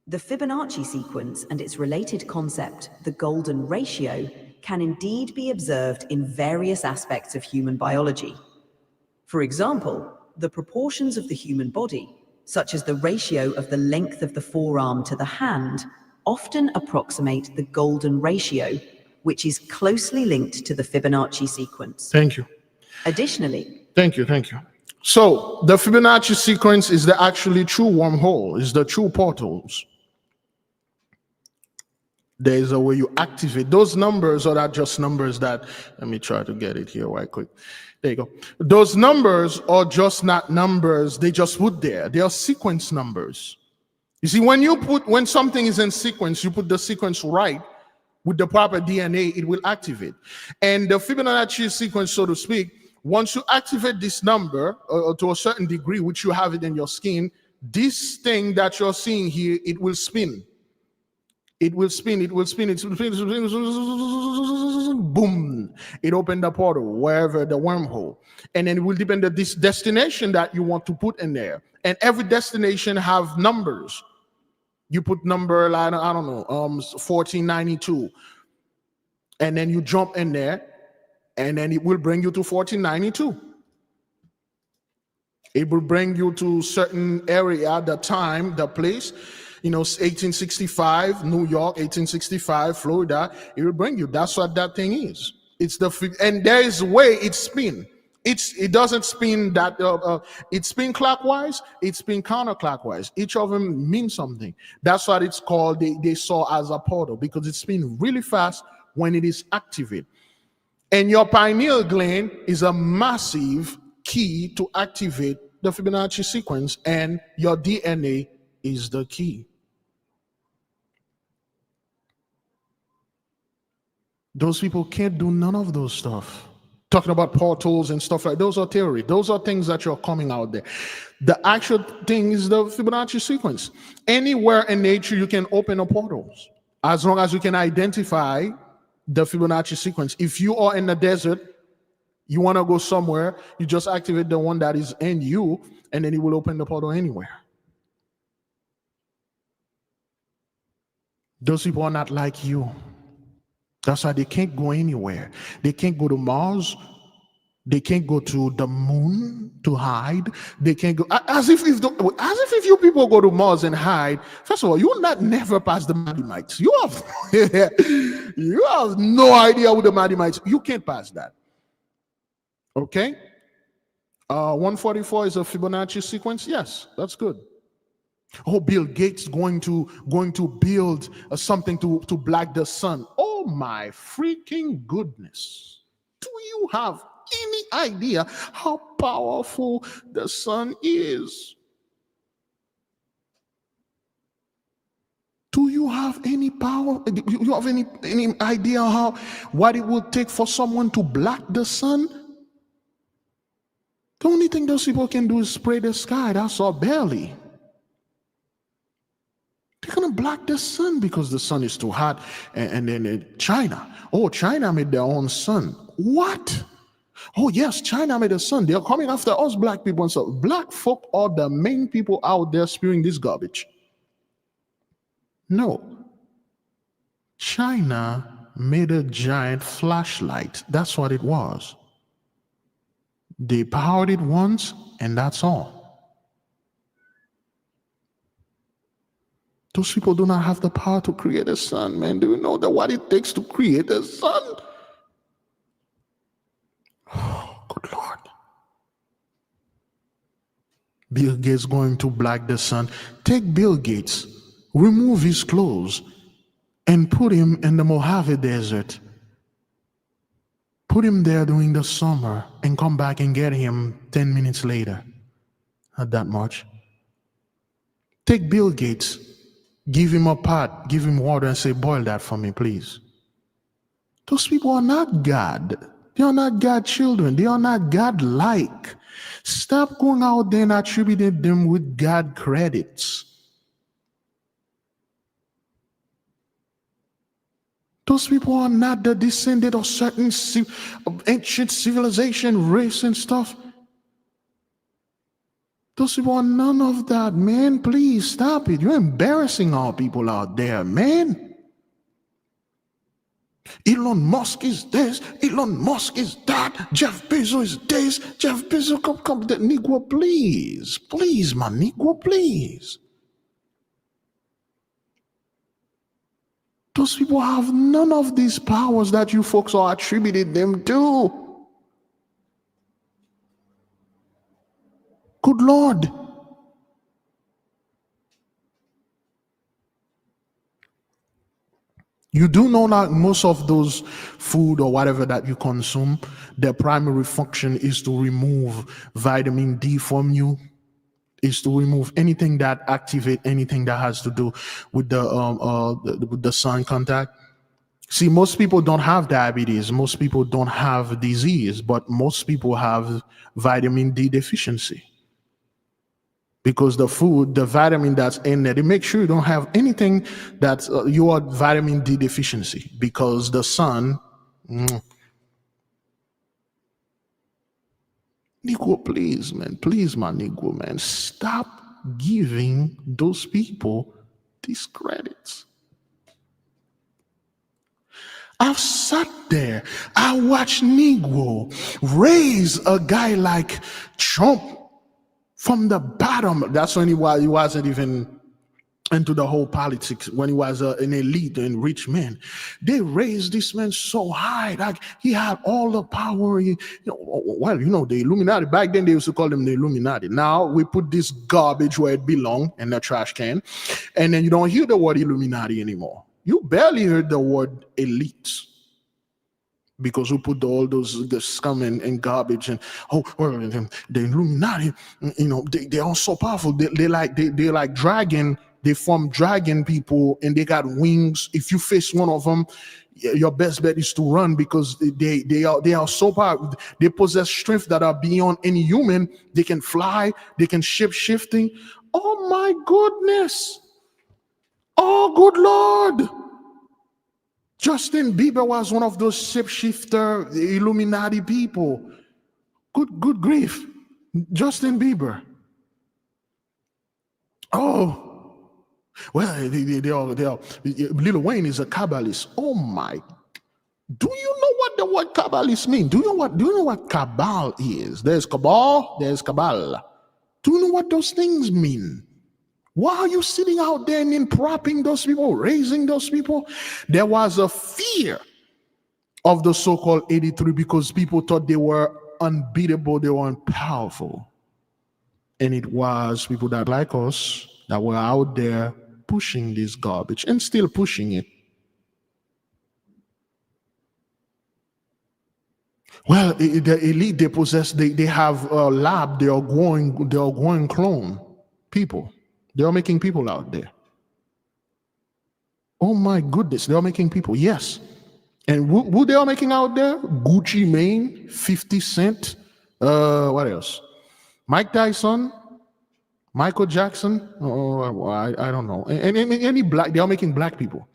The Fibonacci sequence and its related concept, the golden ratio, can indeed be observed in various aspects of human biology. For example, the proportions of the human body, such as the ratio of the length of the forearm to the hand, often approximate the golden ratio, which is closely linked to the Fibonacci sequence. Thank you. Additionally, Thank you. So the Fibonacci sequence is the actually true wormhole, is the true portals. There's a way you activate those numbers, or that just numbers that, let me try to get it here right quick. There you go. Those numbers are just not numbers, they just put there. They are sequence numbers. You see, when something is in sequence, you put the sequence right with the proper DNA, it will activate. And the Fibonacci sequence, so to speak, once you activate this number to a certain degree, which you have it in your skin, this thing that you're seeing here, it will spin. It will spin, boom. It opened the portal, wherever the wormhole. And then it will depend on this destination that you want to put in there. And every destination have numbers. You put number, I don't know, 1492. And then you jump in there, and then it will bring you to 1492. It will bring you to certain area, the time, the place. 1865, New York, 1865, Florida. It will bring you. That's what that thing is. And there is a way it spin. It doesn't spin that. It spin clockwise. It spin counterclockwise. Each of them means something. That's what it's called. They saw as a portal, because it spins really fast when it is activated. And your pineal gland is a massive key to activate the Fibonacci sequence, and your DNA is the key. Those people can't do none of those stuff. Talking about portals and stuff like those are theory. Those are things that you're coming out there. The actual thing is the Fibonacci sequence. Anywhere in nature you can open up portals, as long as you can identify the Fibonacci sequence. If you are in the desert, you want to go somewhere, you just activate the one that is in you, and then it will open the portal anywhere. Those people are not like you. That's why they can't go anywhere. They can't go to Mars. They can't go to the moon to hide. They can't go, as if you people go to Mars and hide. First of all, you will not never pass the Madimites. You have no idea who the Madimites. You can't pass that. Okay. 144 is a Fibonacci sequence. Yes, that's good. Oh, Bill Gates going to build something to block the sun. Oh my freaking goodness. Do you have any idea how powerful the sun is? Do you have any power? Do you have any idea what it would take for someone to block the sun? The only thing those people can do is spray the sky. That's all, barely. They're going to block the sun because the sun is too hot. And then China. Oh, China made their own sun. What? Oh, yes, China made a sun. They're coming after us black people. And so black folk are the main people out there spewing this garbage. No. China made a giant flashlight. That's what it was. They powered it once, and that's all. Those people do not have the power to create a sun, man. Do you know that what it takes to create a sun? Oh, good Lord. Bill Gates going to black the sun. Take Bill Gates, remove his clothes, and put him in the Mojave Desert. Put him there during the summer and come back and get him 10 minutes later. Not that much. Take Bill Gates, give him a pot, give him water and say, boil that for me, please. Those people are not God. They are not God's children. They are not God-like. Stop going out there and attributing them with God credits. Those people are not the descendant of certain ancient civilization, race and stuff. Those people are none of that, man. Please stop it. You're embarrassing our people out there, man. Elon Musk is this, Elon Musk is that, Jeff Bezos is this, Jeff Bezos, come, that Negro, please. Please, my Negro, please. Those people have none of these powers that you folks are attributed them to. Good Lord. You do know that most of those food or whatever that you consume, their primary function is to remove vitamin D from you, is to remove anything that activate anything that has to do with the sun contact. See, most people don't have diabetes, most people don't have disease, but most people have vitamin D deficiency. Because the food, the vitamin that's in there, they make sure you don't have anything that's your vitamin D deficiency, because the sun. Negro, please, man, please, my Negro, man, stop giving those people these credits. I've sat there, I watched Negro raise a guy like Trump from the bottom. That's when he wasn't even into the whole politics, when he was an elite and rich man. They raised this man so high, like he had all the power. The Illuminati, back then they used to call them the Illuminati. Now we put this garbage where it belongs, in the trash can, and then you don't hear the word Illuminati anymore. You barely heard the word elite, because we put all the scum and garbage and the Illuminati, they are so powerful. They're like dragon. They form dragon people, and they got wings. If you face one of them, your best bet is to run, because they are so powerful. They possess strength that are beyond any human. They can fly. They can shifting. Oh my goodness! Oh good Lord! Justin Bieber was one of those shapeshifter Illuminati people. Good grief. Justin Bieber. Oh. Well, they all. Lil Wayne is a Kabbalist. Oh my. Do you know what the word Kabbalist means? Do you know what Cabal is? There's Cabal, there's Cabal. Do you know what those things mean? Why are you sitting out there and propping those people, raising those people? There was a fear of the so-called 83 because people thought they were unbeatable, they were powerful. And it was people that like us that were out there pushing this garbage and still pushing it. Well, the elite, they possess, they have a lab, they are growing clone people. They are making people out there. Oh my goodness, they are making people, yes. And who they are making out there? Gucci Mane, 50 Cent, what else? Mike Tyson, Michael Jackson, I don't know. Any black, they are making black people.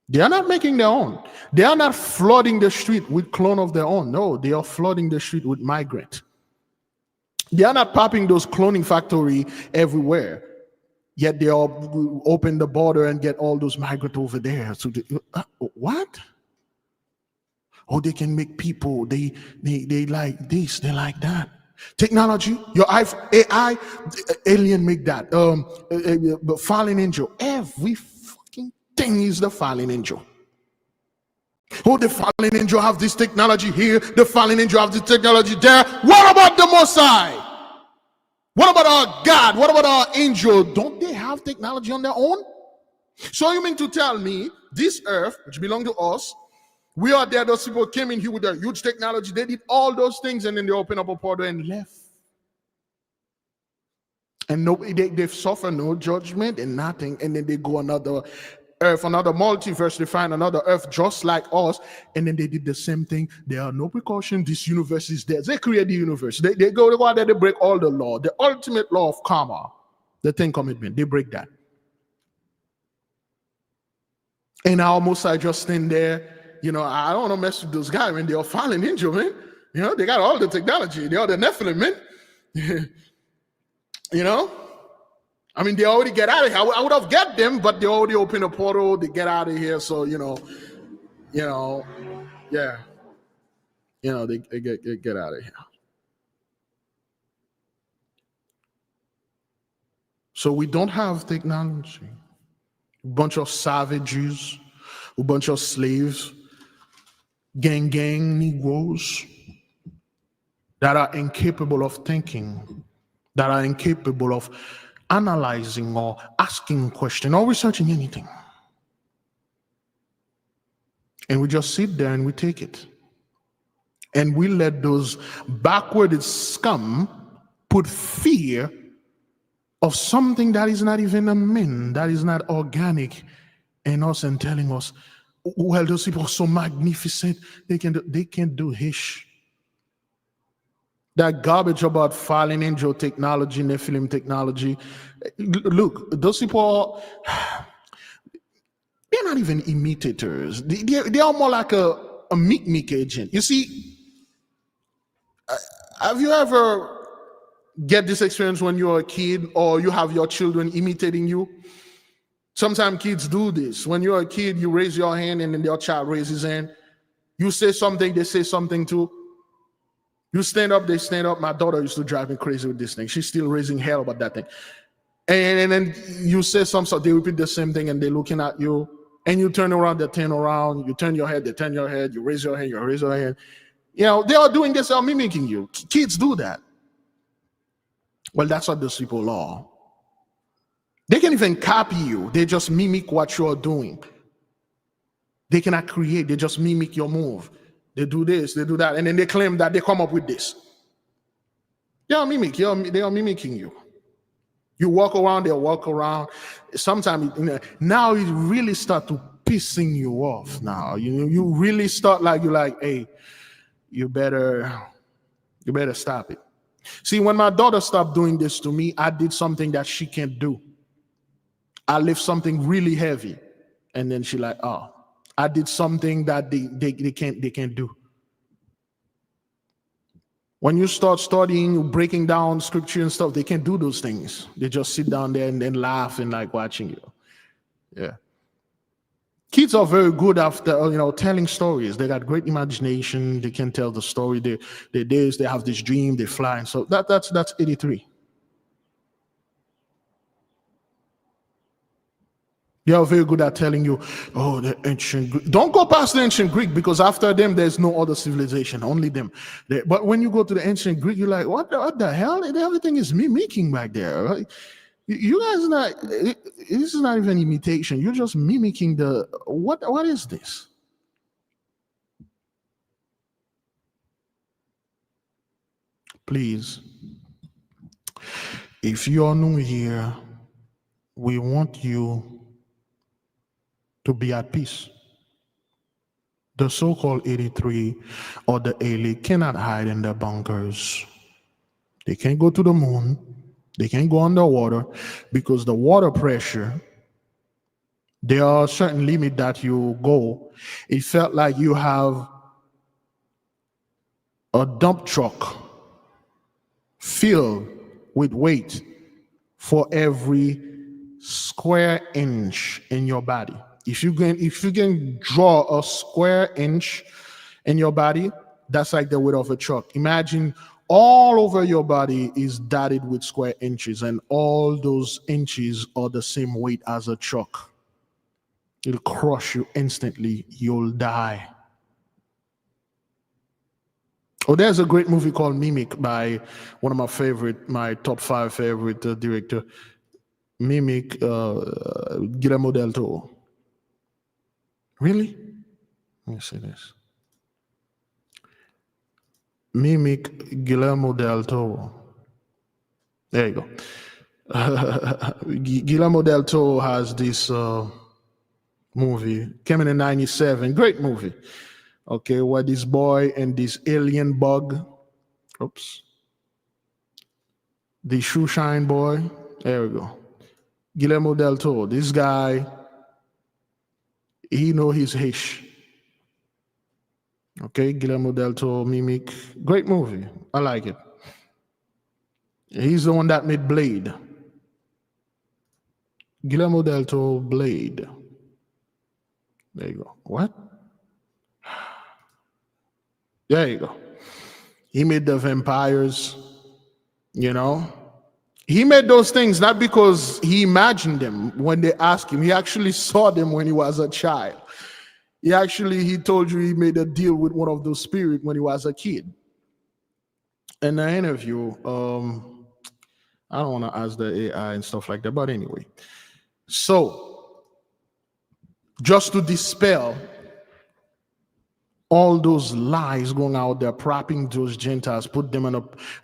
They are not making their own. They are not flooding the street with clone of their own. No, they are flooding the street with migrant. They are not popping those cloning factory everywhere. Yet they all open the border and get all those migrants over there. So what? Or they can make people, they like this, they like that. Technology, your AI, alien make that. The fallen angel, every fucking thing is the fallen angel. Oh, the fallen angel have this technology here, the fallen angel have this technology there. What about the Most High? What about our God? What about our angel? Don't they have technology on their own? So you mean to tell me this earth, which belongs to us, we are there, those people came in here with their huge technology, they did all those things, and then they opened up a portal and left. And nobody, they suffer no judgment and nothing, and then they go another earth, another multiverse, they find another earth just like us, and then they did the same thing. There are no precautions, this universe is there. They create the universe. They go out there, they break all the law, the ultimate law of karma, the 10 Commandments, they break that. And I almost I just stand there. You know, I don't want to mess with those guys, man. They're fallen angel, man. You know, they got all the technology. They are the Nephilim, man. You know? I mean, they already get out of here. I would have get them, but they already open a portal. They get out of here. So, yeah. They get out of here. So we don't have technology. A bunch of savages, a bunch of slaves, gang Negroes that are incapable of thinking, that are incapable of analyzing or asking questions or researching anything. And we just sit there and we take it. And we let those backward scum put fear of something that is not even a man, that is not organic in us, and telling us, well, those people are so magnificent, they can't do hish. That garbage about fallen angel technology, Nephilim technology. Look, those people, they're not even imitators. They are more like a mimic agent. You see, have you ever get this experience when you're a kid or you have your children imitating you? Sometimes kids do this. When you're a kid, you raise your hand and then your child raises his hand. You say something, they say something too. You stand up, they stand up. My daughter used to drive me crazy with this thing. She's still raising hell about that thing. And then you say something, they repeat the same thing and they're looking at you. And you turn around, they turn around. You turn your head, they turn your head. You raise your hand, you raise your hand. You know, they are doing this, they are mimicking you. Kids do that. Well, that's what those people are. They can even copy you. They just mimic what you're doing. They cannot create. They just mimic your move. They do this, they do that, and then they claim that they come up with this. They are mimicking you. You walk around, they walk around. Sometimes, now it really start to pissing you off. Now you really start you're like, hey, you better stop it. See, when my daughter stopped doing this to me, I did something that she can't do. I lift something really heavy, and then she like, oh, I did something that they can't do. When you start studying, breaking down scripture and stuff, they can't do those things. They just sit down there and then laugh and like watching you. Yeah. Kids are very good after telling stories. They got great imagination. They can tell the story. They have this dream. They fly. And so that's 83. They are very good at telling you, oh, the ancient Greek. Don't go past the ancient Greek, because after them, there's no other civilization, only them. But when you go to the ancient Greek, you're like, what the hell? Everything is mimicking back there. Right? You guys this is not even imitation. You're just mimicking what is this? Please, if you're new here, we want you to be at peace. The so-called 83 or the elite cannot hide in their bunkers. They can't go to the moon. They can't go underwater, because the water pressure, there are certain limit that you go. It felt like you have a dump truck filled with weight for every square inch in your body. If you can draw a square inch in your body, that's like the weight of a truck. Imagine all over your body is dotted with square inches, and all those inches are the same weight as a truck. It'll crush you instantly. You'll die. Oh, there's a great movie called Mimic by one of my top 5 favorite director, Mimic, Guillermo del Toro. Really? Let me see this. Mimic, Guillermo del Toro. There you go. Guillermo del Toro has this movie, came in 97, great movie. Okay, where this boy and this alien bug, the shoe shine boy, there we go. Guillermo del Toro, this guy, he know his hish. Okay, Guillermo del Toro, Mimic, great movie, I like it. He's the one that made Blade. Guillermo del Toro, Blade. There you go. What? There you go. He made the vampires, you know. He made those things not because he imagined them when they asked him. He actually saw them when he was a child. He told you he made a deal with one of those spirits when he was a kid. In the interview, I don't want to ask the AI and stuff like that, but anyway. So, just to dispel all those lies going out there, propping those Gentiles, put them in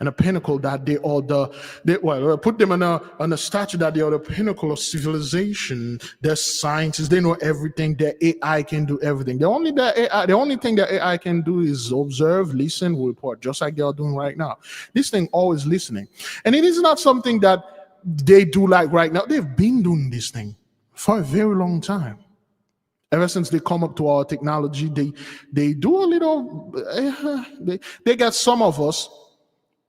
a pinnacle that they are put them on a statue that they are the pinnacle of civilization. They're scientists, they know everything. Their AI can do everything. The only thing that AI can do is observe, listen, report, just like they are doing right now. This thing always listening. And it is not something that they do like right now. They've been doing this thing for a very long time. Ever since they come up to our technology, they do a little, they get some of us,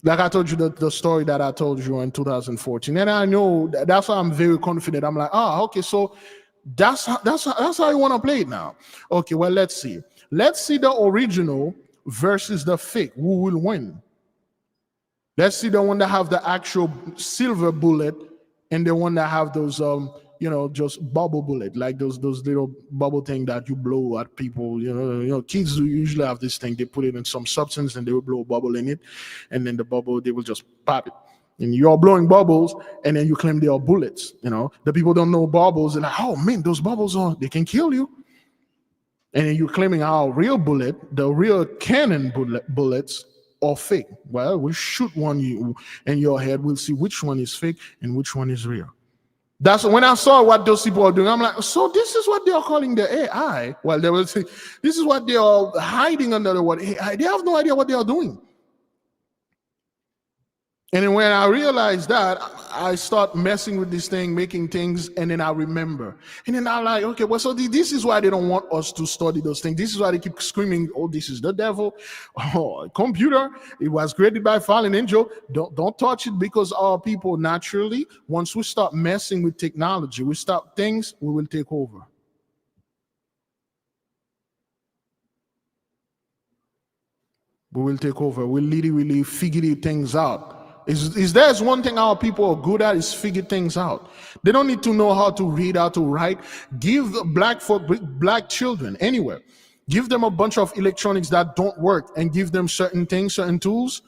like I told you the story that I told you in 2014. And I know that's why I'm very confident. I'm like, okay, so that's how you want to play it now. Okay, well, let's see. Let's see the original versus the fake. Who will win? Let's see the one that have the actual silver bullet and the one that have those just bubble bullet, like those little bubble thing that you blow at people. You know, kids usually have this thing. They put it in some substance and they will blow a bubble in it, and then the bubble, they will just pop it. And you're blowing bubbles, and then you claim they are bullets. You know, the people don't know bubbles. They're like, oh man, those bubbles they can kill you. And then you're claiming our real bullet, the real cannon bullets are fake. Well, we'll shoot one in your head. We'll see which one is fake and which one is real. That's when I saw what those people are doing. I'm like, so this is what they are calling the AI. Well, they will say, this is what they are hiding under the word AI. They have no idea what they are doing. And then when I realized that, I start messing with this thing, making things, and then I remember. And then I'm like, okay, well, so this is why they don't want us to study those things. This is why they keep screaming, oh, this is the devil. Oh, computer, it was created by fallen angel. Don't touch it, because our people naturally, once we start messing with technology, we start things, we will take over. We will take over. We'll literally figure things out. Is there's one thing our people are good at, is figure things out. They don't need to know how to read, how to write. Give black children anywhere, give them a bunch of electronics that don't work, and give them certain things, certain tools,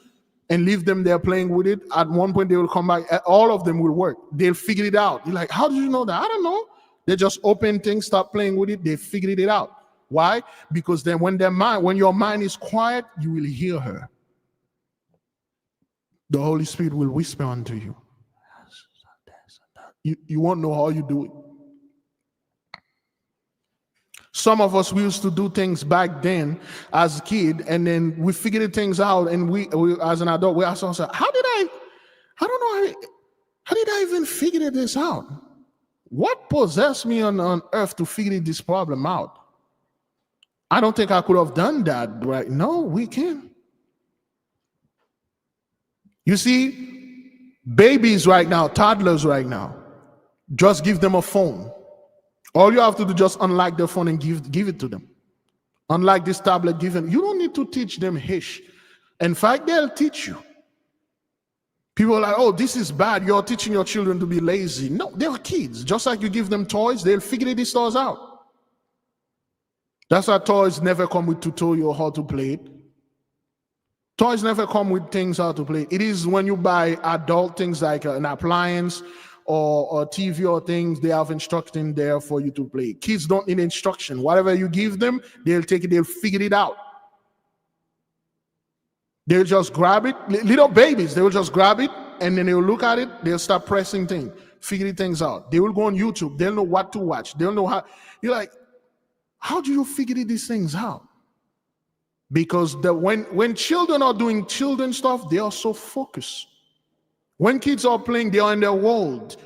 and leave them there playing with it. At one point they will come back, all of them will work. They'll figure it out. You're like, how did you know that? I don't know. They just open things, start playing with it, they figured it out. Why? Because then when your mind is quiet, you will hear her. The Holy Spirit will whisper unto you. You won't know how you do it. Some of us, we used to do things back then as a kid, and then we figured things out, and we as an adult, we ask ourselves, how did I even figure this out? What possessed me on earth to figure this problem out? I don't think I could have done that, right? No, we can. You see, babies right now, toddlers right now, just give them a phone. All you have to do, just unlock the phone and give it to them. Unlike this tablet, you don't need to teach them Hish. In fact, they'll teach you. People are like, oh, this is bad. You're teaching your children to be lazy. No, they're kids. Just like you give them toys, they'll figure these toys out. That's why toys never come with tutorial how to play it. Toys never come with things how to play. It is when you buy adult things like an appliance or TV or things, they have instruction there for you to play. Kids don't need instruction. Whatever you give them, they'll take it, they'll figure it out. They'll just grab it. Little babies, they will just grab it and then they'll look at it, they'll start pressing things, figuring things out. They will go on YouTube, they'll know what to watch, they'll know how. You're like, how do you figure these things out? Because when children are doing children stuff, they are so focused. When kids are playing, they are in their world.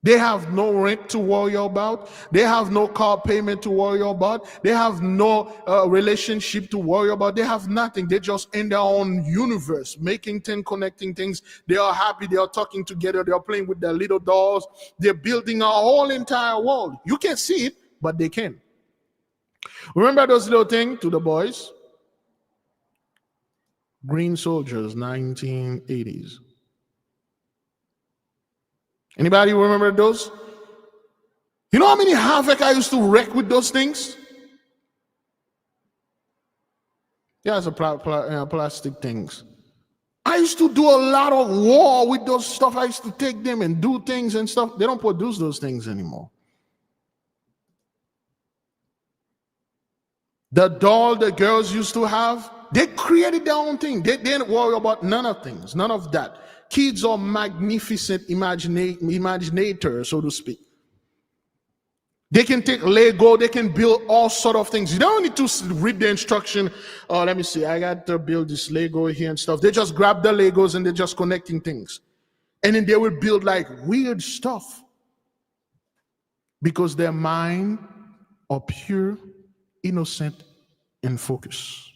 They have no rent to worry about. They have no car payment to worry about. They have no relationship to worry about. They have nothing. They're just in their own universe, making things, connecting things. They are happy. They are talking together. They are playing with their little dolls. They're building a whole entire world. You can't see it, but they can. Remember those little things to the boys? Green Soldiers, 1980s. Anybody remember those? You know how many havoc I used to wreck with those things? Yeah, it's a plastic things. I used to do a lot of war with those stuff. I used to take them and do things and stuff. They don't produce those things anymore. The doll the girls used to have, they created their own thing. They didn't worry about none of things, none of that. Kids are magnificent imaginators, so to speak. They can take Lego, they can build all sort of things. You don't need to read the instruction. Oh, let me see, I got to build this Lego here and stuff. They just grab the Legos and they're just connecting things. And then they will build like weird stuff. Because their mind are pure, innocent, and focused.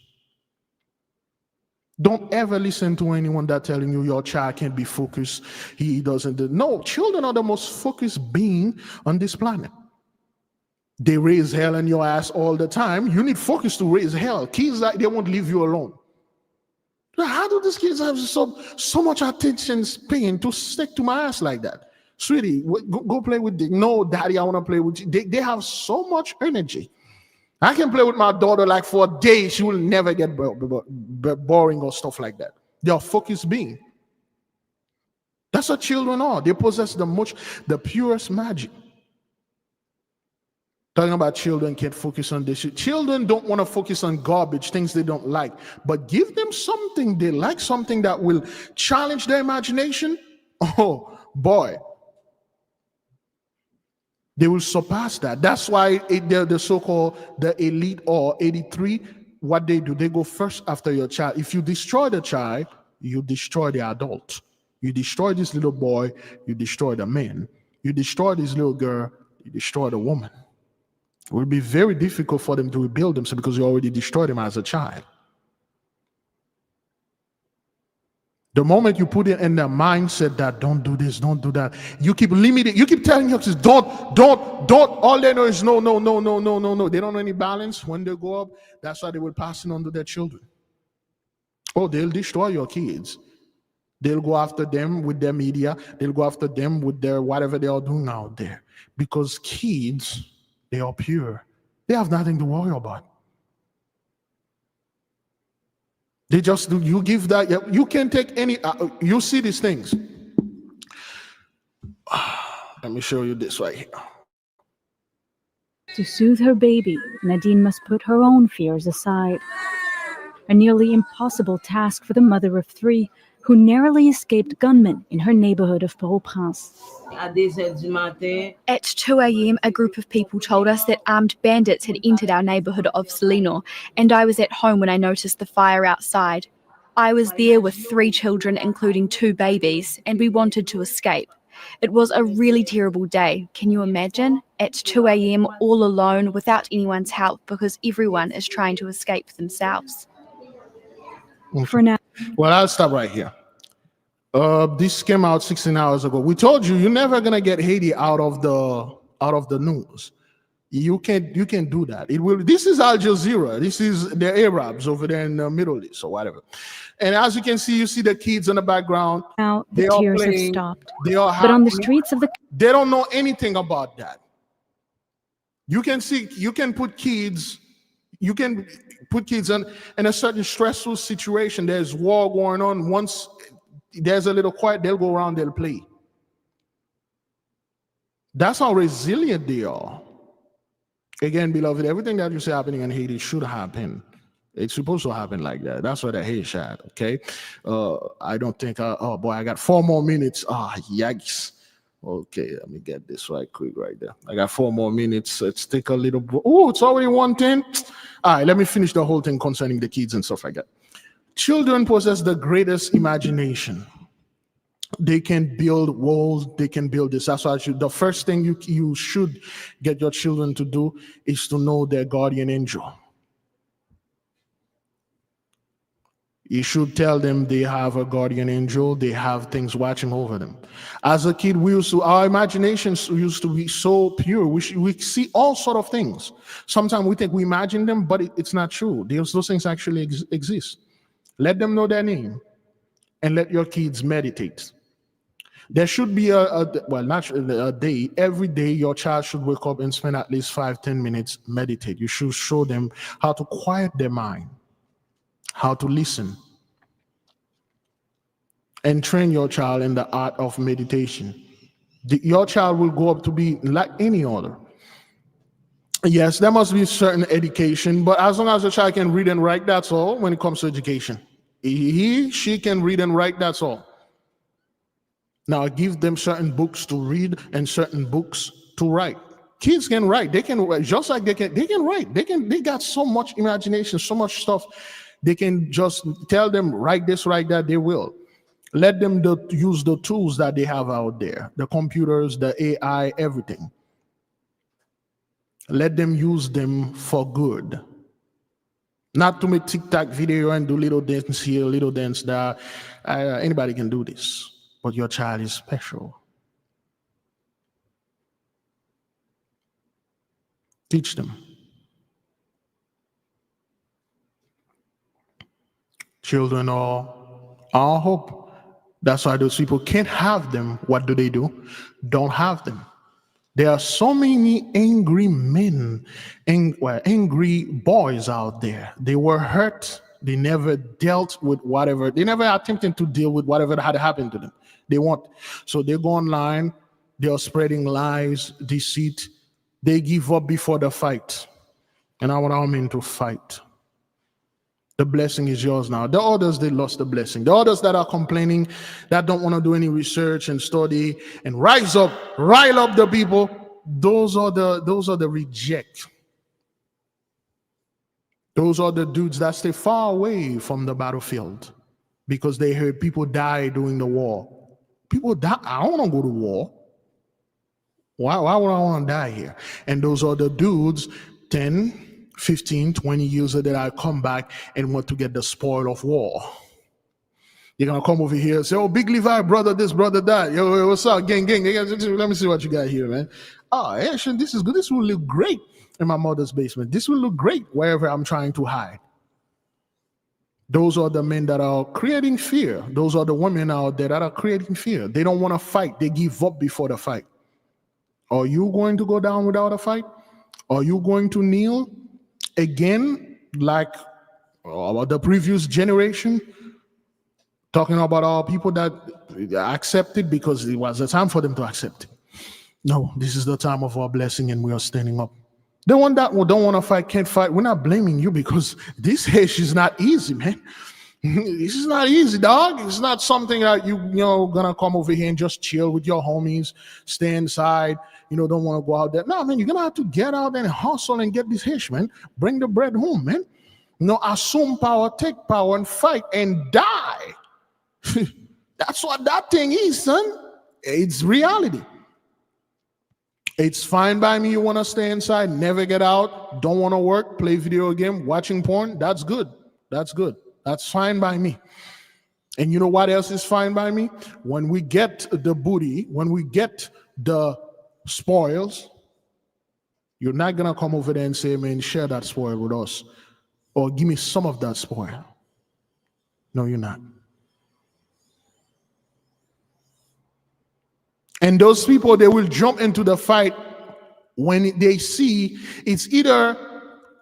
Don't ever listen to anyone that telling you your child can't be focused. He doesn't. No, children are the most focused being on this planet. They raise hell in your ass all the time. You need focus to raise hell. Kids, like, they won't leave you alone. How do these kids have so much attention span to stick to my ass like that? Sweetie, go play with Dick. No, daddy, I want to play with you. They have so much energy. I can play with my daughter like for a day. She will never get boring or stuff like that. They are focused beings. That's what children are. They possess the purest magic. Talking about children can't focus on this. Children don't want to focus on garbage, things they don't like. But give them something they like, something that will challenge their imagination. Oh, boy. They will surpass that. That's why the so-called the elite or 83, what they do, they go first after your child. If you destroy the child, you destroy the adult. You destroy this little boy, you destroy the man. You destroy this little girl, you destroy the woman. It will be very difficult for them to rebuild themselves because you already destroyed them as a child. The moment you put it in their mindset that don't do this, don't do that, you keep limiting, you keep telling your kids, don't. All they know is no. They don't know any balance. When they grow up, that's why they will pass it on to their children. Oh, they'll destroy your kids. They'll go after them with their media. They'll go after them with their whatever they are doing out there. Because kids, they are pure. They have nothing to worry about. They just do, you give that, you can't take any, you see these things. Let me show you this right here. To soothe her baby, Nadine must put her own fears aside. A nearly impossible task for the mother of three, who narrowly escaped gunmen in her neighborhood of Port-au-Prince. At 2 a.m., a group of people told us that armed bandits had entered our neighborhood of Salino, and I was at home when I noticed the fire outside. I was there with 3 children, including 2 babies, and we wanted to escape. It was a really terrible day. Can you imagine? At 2 a.m., all alone, without anyone's help, because everyone is trying to escape themselves. For now. Well, I'll stop right here. This came out 16 hours ago. We told you, you're never gonna get Haiti out of the news. You can't do that. It will. This is Al Jazeera. This is the Arabs over there in the Middle East or whatever. And as you can see, you see the kids in the background. Now the They are tears have playing. stopped. They are But on the happy. streets of the They don't know anything about that. You can see. You can put kids. You can put kids in a certain stressful situation. There's war going on. Once there's a little quiet, they'll go around. They'll play. That's how resilient they are. Again, beloved, everything that you see happening in Haiti should happen. It's supposed to happen like that. That's what the Haiti's at, okay? I don't think, oh boy, I got 4 more minutes. Yikes. Okay, let me get this right quick right there. I got 4 more minutes. Let's take a little, oh, it's already 1:10. All right, let me finish the whole thing concerning the kids and stuff like that. Children possess the greatest imagination. They can build walls. They can build this. That's why the first thing you should get your children to do is to know their guardian angel. You should tell them they have a guardian angel. They have things watching over them. As a kid, our imaginations used to be so pure. We see all sort of things. Sometimes we think we imagine them, but it's not true. Those things actually exist. Let them know their name, and let your kids meditate. There should be a day. Every day, your child should wake up and spend at least 5-10 minutes meditate. You should show them how to quiet their mind, how to listen, and train your child in the art of meditation. Your child will grow up to be like any other. Yes, there must be certain education, but as long as the child can read and write, that's all. When it comes to education, she can read and write, that's all. Now give them certain books to read and certain books to write. Kids can write. They can write just like they can write. They got so much imagination, so much stuff. They can just tell them, write this, write that, they will. Let them use the tools that they have out there, the computers, the AI, everything. Let them use them for good. Not to make TikTok video and do little dance here, little dance there. Anybody can do this. But your child is special. Teach them. Children are our hope. That's why those people can't have them. What do? Don't have them. There are so many angry men, angry boys out there. They were hurt. They never dealt with whatever. They never attempted to deal with whatever had happened to them. So they go online, they are spreading lies, deceit. They give up before the fight. And I want our men to fight. The blessing is yours now. The others, they lost the blessing. The others that are complaining, that don't want to do any research and study and rise up, rile up the people, those are the reject. Those are the dudes that stay far away from the battlefield because they heard people die during the war. People die. I don't want to go to war. Why would I want to die here? And those are the dudes, 10, 15, 20 years later, that I come back and want to get the spoil of war. They're going to come over here and say, oh, Big Levi, brother this, brother that. Yo, what's up, gang? Let me see what you got here, man. Oh, actually, this is good. This will look great in my mother's basement. This will look great wherever I'm trying to hide. Those are the men that are creating fear. Those are the women out there that are creating fear. They don't want to fight. They give up before the fight. Are you going to go down without a fight? Are you going to kneel again like the previous generation? Talking about our people that accepted because it was the time for them to accept it. No, this is the time of our blessing and we are standing up. The one that don't want to fight can't fight. We're not blaming you because this hash is not easy, man. This is not easy, dog. It's not something that you gonna come over here and just chill with your homies, stay inside, don't want to go out there. No, man, you're gonna have to get out and hustle and get this hash, man. Bring the bread home, man. Assume power, take power, and fight and die. That's what that thing is, son. It's reality. It's fine by me. You want to stay inside, never get out, don't want to work, play video game, watching porn. That's good. That's good. That's fine by me. And you know what else is fine by me? When we get the booty, when we get the spoils, You're not going to come over there and say, man, share that spoil with us, or give me some of that spoil. No, you're not. And those people, they will jump into the fight when they see it's either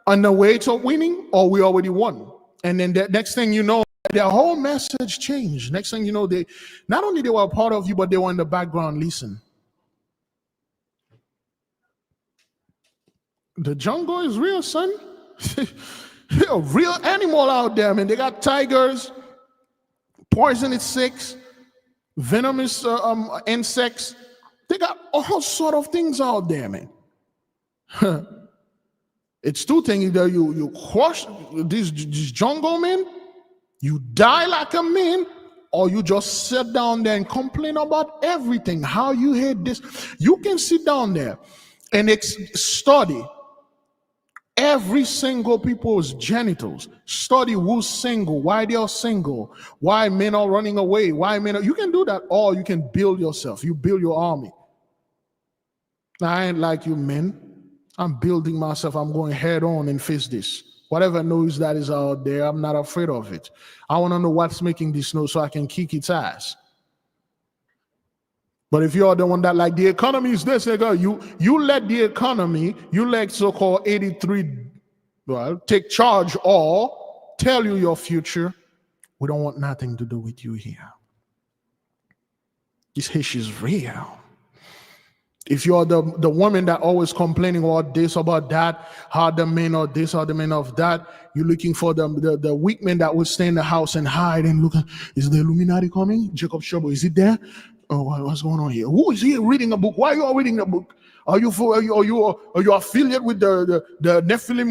on the way to winning or we already won. And then the next thing you know, their whole message changed. Next thing you know, they not only they were a part of you, but they were in the background listening. The jungle is real, son. A real animal out there, man. They got tigers, poisonous snakes, venomous insects. They got all sort of things out there, man. It's two things: either you crush this jungle, man, you die like a man, or you just sit down there and complain about everything. How you hate this? You can sit down there and study every single people's genitals. Study who's single, why they are single, why men are running away, why men are. You can do that, or you can build yourself. You build your army. Now, I ain't like you men. I'm building myself. I'm going head on and face this. Whatever noise that is out there, I'm not afraid of it. I want to know what's making this noise so I can kick its ass. But if you're the one that like the economy is this, you let the economy, you let so-called 83, well, take charge or tell you your future. We don't want nothing to do with you here. This issue is real. If you're the woman that always complaining about this, about that, how the men of this, how the men of that, you're looking for the weak men that will stay in the house and hide and look. Is the Illuminati coming? Jacob Sherbo, is it there? Oh, what's going on here? Who is here reading a book? Why are you all reading a book? Are you affiliate with the Nephilim?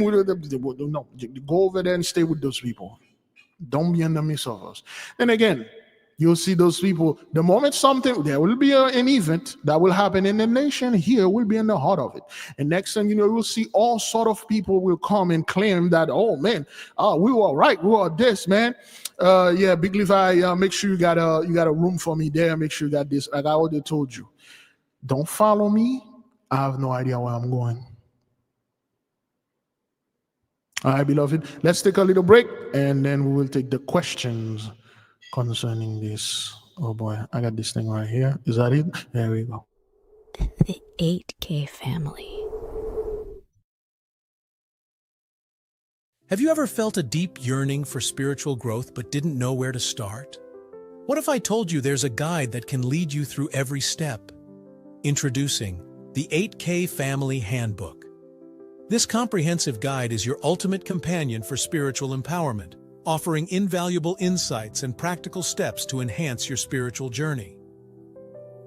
No, go over there and stay with those people. Don't be in the midst of us. Then again, you'll see those people. The moment there will be an event that will happen in the nation, here will be in the heart of it. And next thing you know, you'll see all sort of people will come and claim that, oh man, we were right, we were this, man. Yeah, Big Levi, make sure you got a room for me there. Make sure you got this. Like I already told you, don't follow me. I have no idea where I'm going. All right, beloved, let's take a little break and then we will take the questions concerning this. Oh boy, I got this thing right here. Is that it? There we go. The 8K family. Have you ever felt a deep yearning for spiritual growth but didn't know where to start? What if I told you there's a guide that can lead you through every step? Introducing the 8K Family Handbook. This comprehensive guide is your ultimate companion for spiritual empowerment, offering invaluable insights and practical steps to enhance your spiritual journey.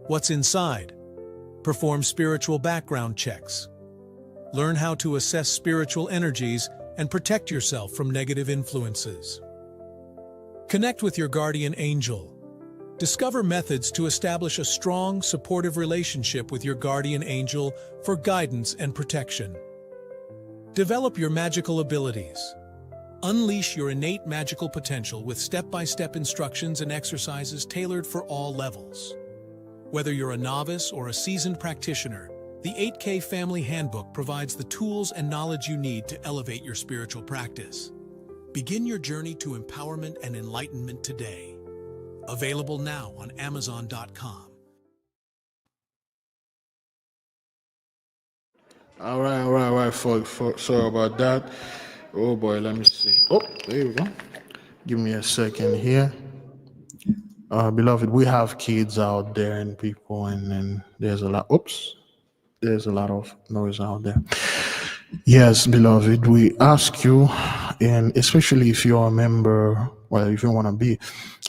What's inside? Perform spiritual background checks. Learn how to assess spiritual energies and protect yourself from negative influences. Connect with your guardian angel. Discover methods to establish a strong, supportive relationship with your guardian angel for guidance and protection. Develop your magical abilities. Unleash your innate magical potential with step-by-step instructions and exercises tailored for all levels. Whether you're a novice or a seasoned practitioner, the 8K Family Handbook provides the tools and knowledge you need to elevate your spiritual practice. Begin your journey to empowerment and enlightenment today. Available now on Amazon.com. All right, folks. Sorry about that. Oh boy, let me see. Oh, there we go. Give me a second here. Beloved, we have kids out there and people, and then there's a lot. There's a lot of noise out there. Yes, beloved, we ask you, and especially if you're a member, well, if you want to be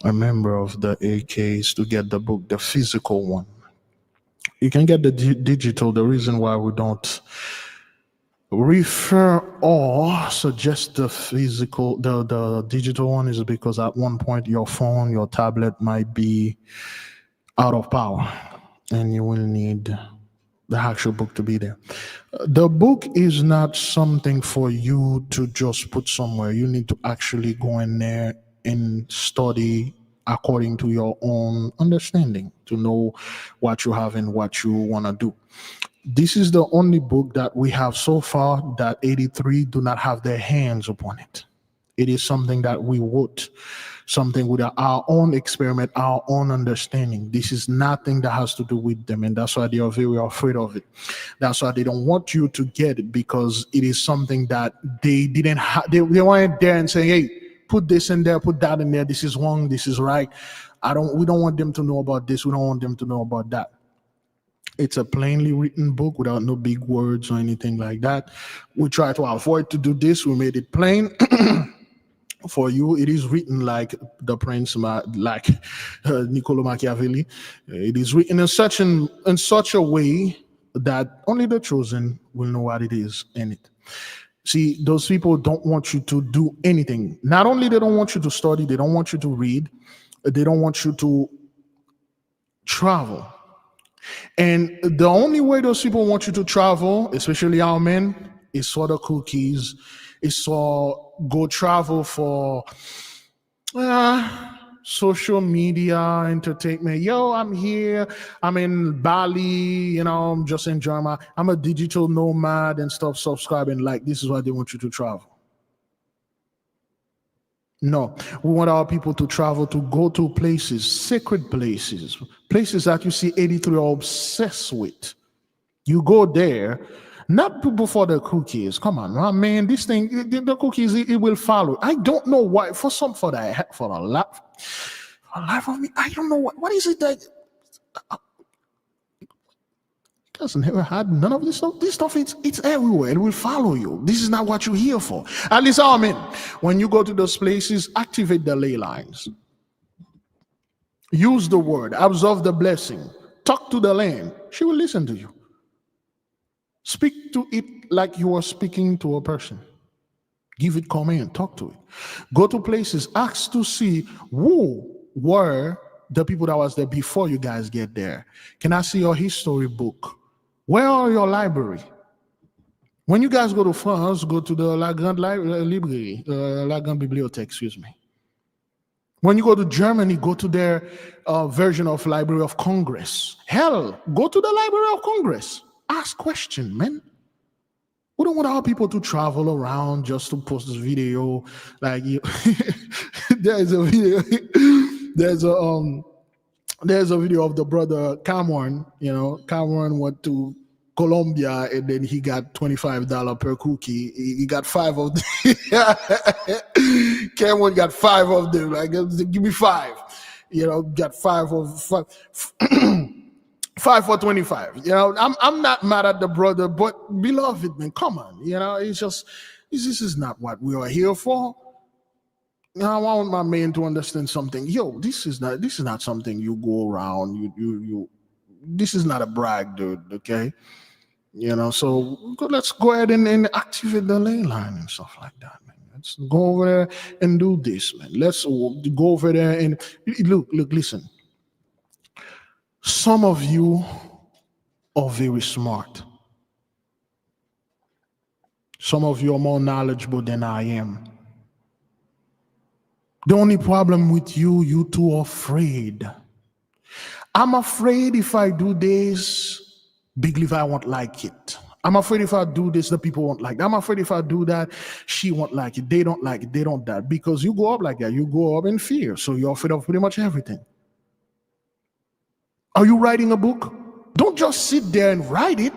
a member of the AKs, to get the book, the physical one. You can get the digital. The reason why we don't refer or suggest the physical, the digital one, is because at one point your phone, your tablet might be out of power and you will need the actual book to be there. The book is not something for you to just put somewhere. You need to actually go in there and study according to your own understanding to know what you have and what you want to do. This is the only book that we have so far that 83 do not have their hands upon it. It is something that we wrote, something with our own experiment, our own understanding. This is nothing that has to do with them, and that's why they are very afraid of it. That's why they don't want you to get it, because it is something that they didn't have. They weren't there and saying, hey, put this in there, put that in there, this is wrong, this is right. We don't want them to know about this, we don't want them to know about that. It's a plainly written book without no big words or anything like that. We try to avoid to do this. We made it plain for you. It is written like the Prince, like Niccolo Machiavelli. It is written in such a way that only the chosen will know what it is in it. See, those people don't want you to do anything. Not only they don't want you to study, they don't want you to read, they don't want you to travel. And the only way those people want you to travel, especially our men, is for the cookies, is for go travel for social media, entertainment. Yo, I'm here, I'm in Bali, I'm just enjoying I'm a digital nomad and stuff, subscribing. Like, this is why they want you to travel. No, we want our people to travel, to go to places, sacred places, places that you see 83 are obsessed with. You go there, not before the cookies. Come on, man, this thing, the cookies, it will follow. I don't know why, for the life of me, I don't know what is it that doesn't ever had none of this stuff. This stuff, it's everywhere. It will follow you. This is not what you're here for. At least, amen. When you go to those places, activate the ley lines. Use the word. Absorb the blessing. Talk to the land. She will listen to you. Speak to it like you are speaking to a person. Give it command. Talk to it. Go to places. Ask to see who were the people that was there before you guys get there. Can I see your history book? Where are your library? When you guys go to France, go to the La Grande Librairie, La Grande Bibliothèque, excuse me. When you go to Germany, go to their version of Library of Congress. Hell, go to the Library of Congress. Ask questions, man. We don't want our people to travel around just to post this video. Like, there's a video. There's a video of the brother Cameron. Cameron went to Colombia and then he got $25 per cookie. He got 5 of them. Cameron got 5 of them. Like, give me 5. Got 5 of 5. 5 for 25. I'm not mad at the brother, but beloved, man, come on. It's just, this is not what we are here for. I want my man to understand something. Yo, this is not something you go around. You this is not a brag, dude. Okay, So let's go ahead and activate the ley line and stuff like that, man. Let's go over there and do this, man. Let's go over there and look. Listen. Some of you are very smart. Some of you are more knowledgeable than I am. The only problem with you two are afraid. I'm afraid if I do this, Big Levi won't like it. I'm afraid if I do this, the people won't like it. I'm afraid if I do that, she won't like it. They don't like it. They don't that. Because you go up like that. You go up in fear. So you're afraid of pretty much everything. Are you writing a book? Don't just sit there and write it.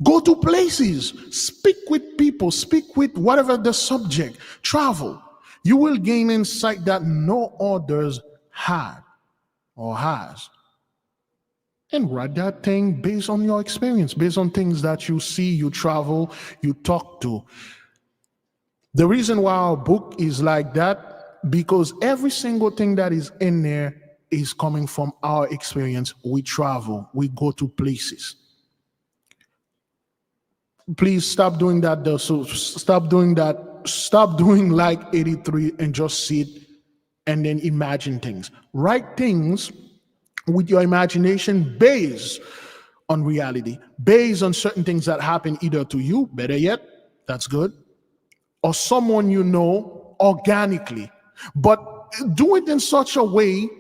Go to places. Speak with people. Speak with whatever the subject. Travel. You will gain insight that no others had or has. And write that thing based on your experience, based on things that you see, you travel, you talk to. The reason why our book is like that, because every single thing that is in there is coming from our experience. We travel, we go to places. Please stop doing that. Stop doing that. Stop doing like 83 and just sit and then imagine things. Write things with your imagination based on reality, based on certain things that happen either to you, better yet, that's good, or someone you know organically. But do it in such a way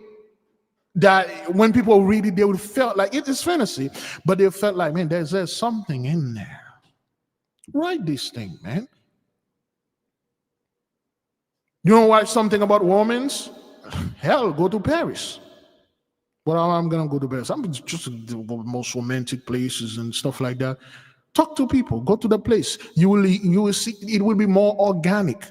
that when people read it, they would feel like it is fantasy, but they felt like, man, there's something in there. Write this thing, man. You don't write something about Romans? Hell, go to Paris. Well, I'm gonna go to Paris. I'm just the most romantic places and stuff like that. Talk to people. Go to the place. You will see it will be more organic.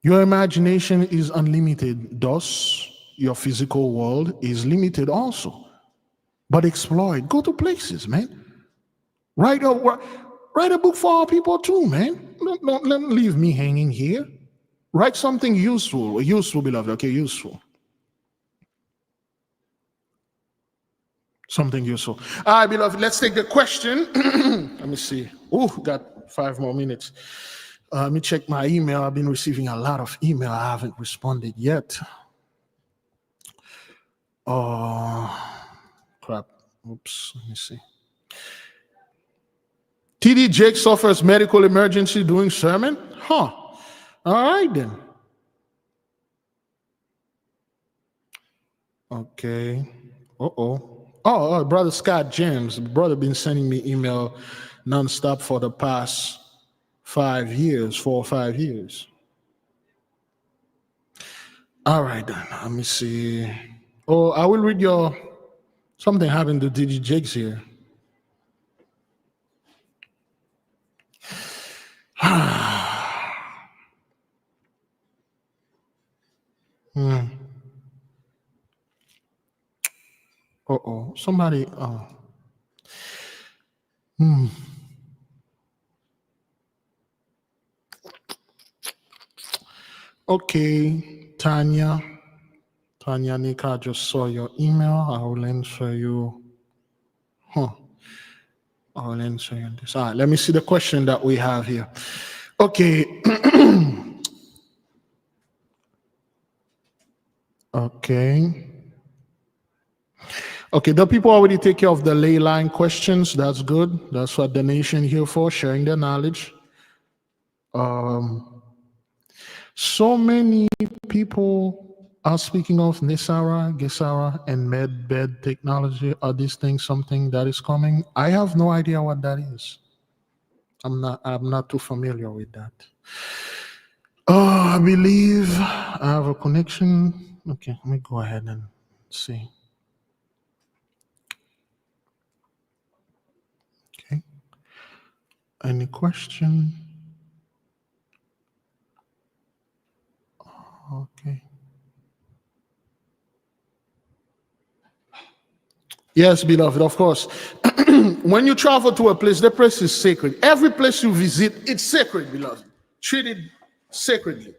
Your imagination is unlimited. Thus, your physical world is limited also. But explore it. Go to places, man. Write a book for our people too, man. Don't leave me hanging here. Write something useful. Useful, beloved. Okay, useful. Something useful. All right, beloved, let's take the question. Let me see. Oh, got 5 more minutes. Let me check my email. I've been receiving a lot of email. I haven't responded yet. Oh, crap. Oops, let me see. TD Jake suffers medical emergency doing sermon? Huh. All right, then. Okay. Oh, Brother Scott James. Brother been sending me email nonstop for the past 5 years, 4 or 5 years. All right, then. Let me see. Oh, I will read your... Something happened to TD Jakes here. Somebody. Okay, Tanya Nick, I just saw your email. I will answer you. I will answer you this. All right, let me see the question that we have here. Okay. Okay, the people already take care of the ley line questions. That's good. That's what the nation here for, sharing their knowledge. So many people are speaking of Nisara, Gesara, and medbed technology. Are these things something that is coming? I have no idea what that is. I'm not too familiar with that. I believe I have a connection. Okay, let me go ahead and see. Okay. Any question? Okay. Yes, beloved, of course. When you travel to a place, the place is sacred. Every place you visit, it's sacred, beloved. Treat it sacredly.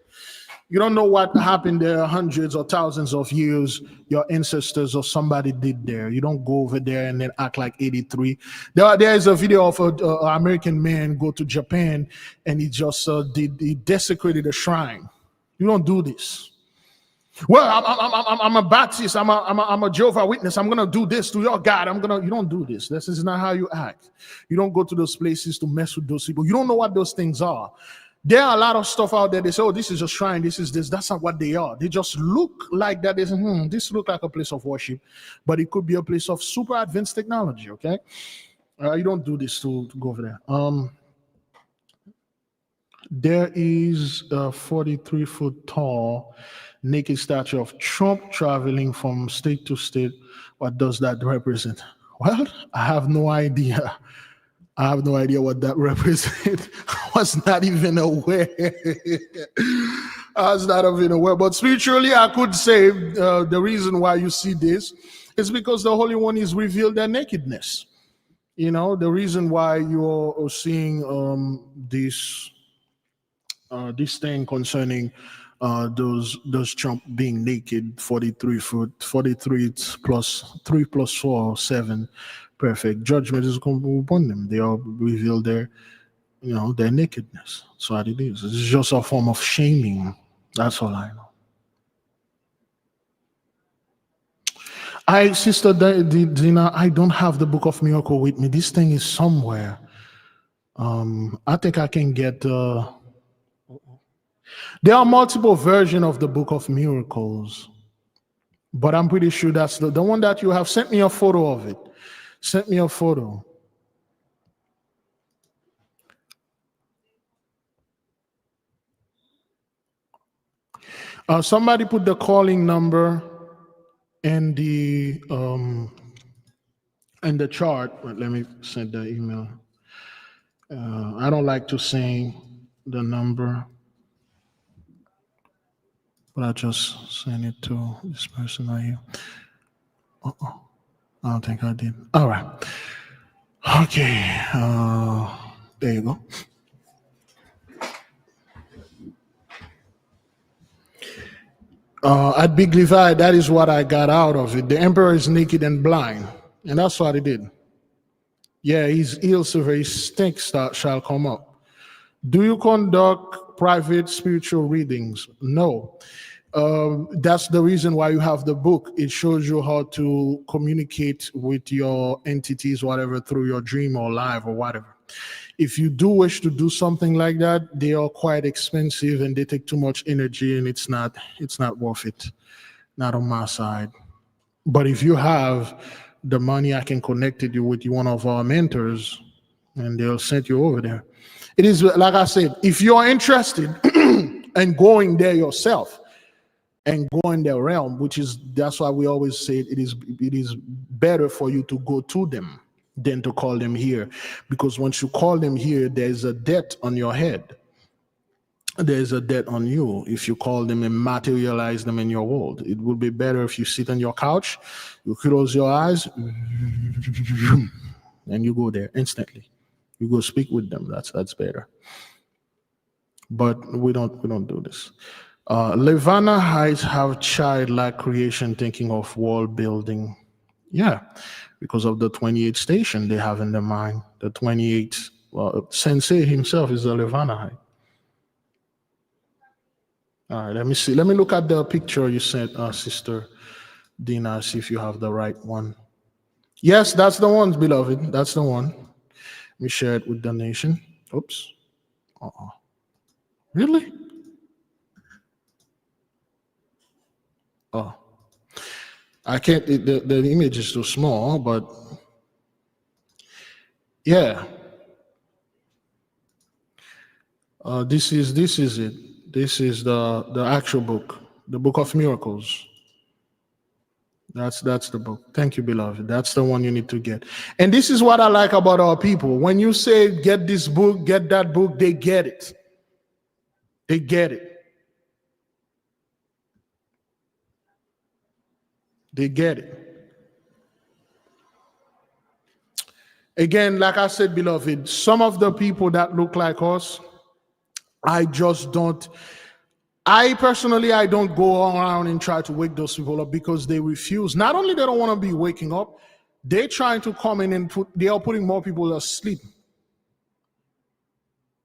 You don't know what happened there hundreds or thousands of years, your ancestors or somebody did there. You don't go over there and then act like 83. There is a video of an American man go to Japan and he just he desecrated a shrine. You don't do this. Well, I'm a Baptist. I'm a Jehovah's Witness. I'm gonna do this to your God. You don't do this. This is not how you act. You don't go to those places to mess with those people. You don't know what those things are. There are a lot of stuff out there. They say, "Oh, this is a shrine. This is this." That's not what they are. They just look like that. They say, "This look like a place of worship," but it could be a place of super advanced technology. Okay, you don't do this to go over there. There is a 43-foot tall naked statue of Trump traveling from state to state. What does that represent? Well, I have no idea. I have no idea what that represents. I was not even aware. But spiritually, I could say the reason why you see this is because the Holy One is revealed their nakedness. You know, the reason why you're seeing this thing concerning those Trump being naked, 43 foot, 43 plus 3 plus 4, 7, perfect judgment is upon them. They all reveal their nakedness. That's what it is. It's just a form of shaming. That's all I know. Sister Dina, I don't have the Book of Miracle with me. This thing is somewhere. I think I can get. There are multiple versions of the Book of Miracles, but I'm pretty sure that's the one that you have. Sent me a photo of it. Sent me a photo. Somebody put the calling number in the chart, but let me send the email. I don't like to say the number, but I just send it to this person right here. Uh-oh. I don't think I did. All right. Okay. There you go. At Big Levi, that is what I got out of it. The emperor is naked and blind, and that's what he did. Yeah, his ill silver, his stink shall come up. Do you conduct private spiritual readings? No. That's the reason why you have the book. It shows you how to communicate with your entities, whatever, through your dream or live or whatever. If you do wish to do something like that, they are quite expensive and they take too much energy, and it's not worth it. Not on my side. But if you have the money, I can connect you with one of our mentors and they'll send you over there. It is, like I said, if you're interested in going there yourself and going their realm, that's why we always say it is better for you to go to them than to call them here, because once you call them here, there's a debt on your head. There's a debt on you if you call them and materialize them in your world. It would be better if you sit on your couch, you close your eyes, and you go there instantly. You go speak with them. That's better. But we don't do this. Levana Heights have childlike creation, thinking of wall building. Yeah, because of the 28 station they have in their mind. The 28, Sensei himself is a Levana Height. All right, let me see. Let me look at the picture you sent, Sister Dina, see if you have the right one. Yes, that's the one, beloved. That's the one. Let me share it with the nation. Oops. Really? Oh. I can't, the image is too small, but yeah. This is it. This is the actual book, the Book of Miracles. That's the book. Thank you, beloved. That's the one you need to get. And this is what I like about our people. When you say, get this book, get that book, they get it. They get it. They get it. Again, like I said, beloved, some of the people that look like us, I personally, I don't go around and try to wake those people up because they refuse. Not only they don't want to be waking up, they're trying to come in and they are putting more people asleep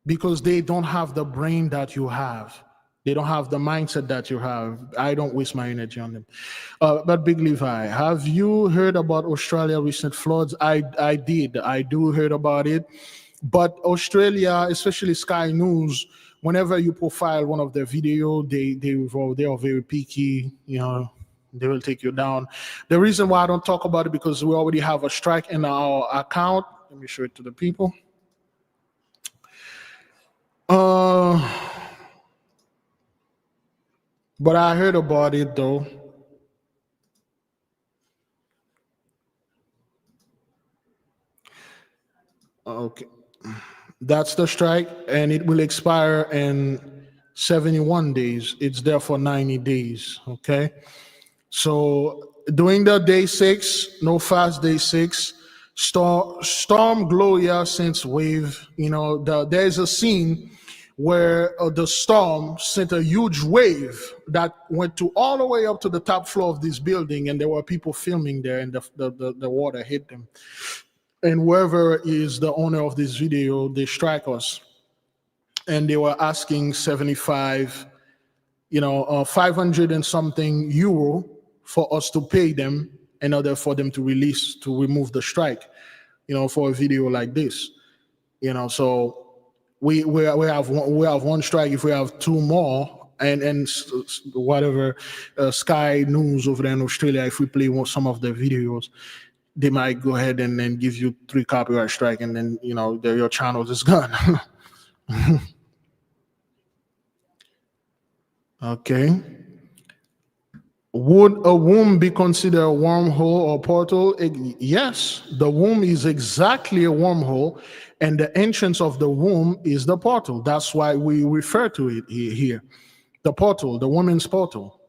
because they don't have the brain that you have. They don't have the mindset that you have. I don't waste my energy on them. But Big Levi, have you heard about Australia recent floods? I did. I do heard about it. But Australia, especially Sky News, whenever you profile one of their video, they are very picky, you know, they will take you down. The reason why I don't talk about it because we already have a strike in our account. Let me show it to the people. But I heard about it though. Okay. That's the strike, and it will expire in 71 days. It's there for 90 days, okay? So during the day 6, no fast day 6, Storm Gloria since wave, you know, there's a scene where the storm sent a huge wave that went all the way up to the top floor of this building, and there were people filming there, and the water hit them. And whoever is the owner of this video, they strike us. And they were asking 75, 500 and something euro for us to pay them in order for them to remove the strike, for a video like this. So we have one strike. If we have two more, and whatever Sky News over there in Australia, if we play some of the videos, they might go ahead and then give you 3 copyright strike, and then your channel is gone. Okay. Would a womb be considered a wormhole or portal? Yes, the womb is exactly a wormhole, and the entrance of the womb is the portal. That's why we refer to it here. The portal, the woman's portal.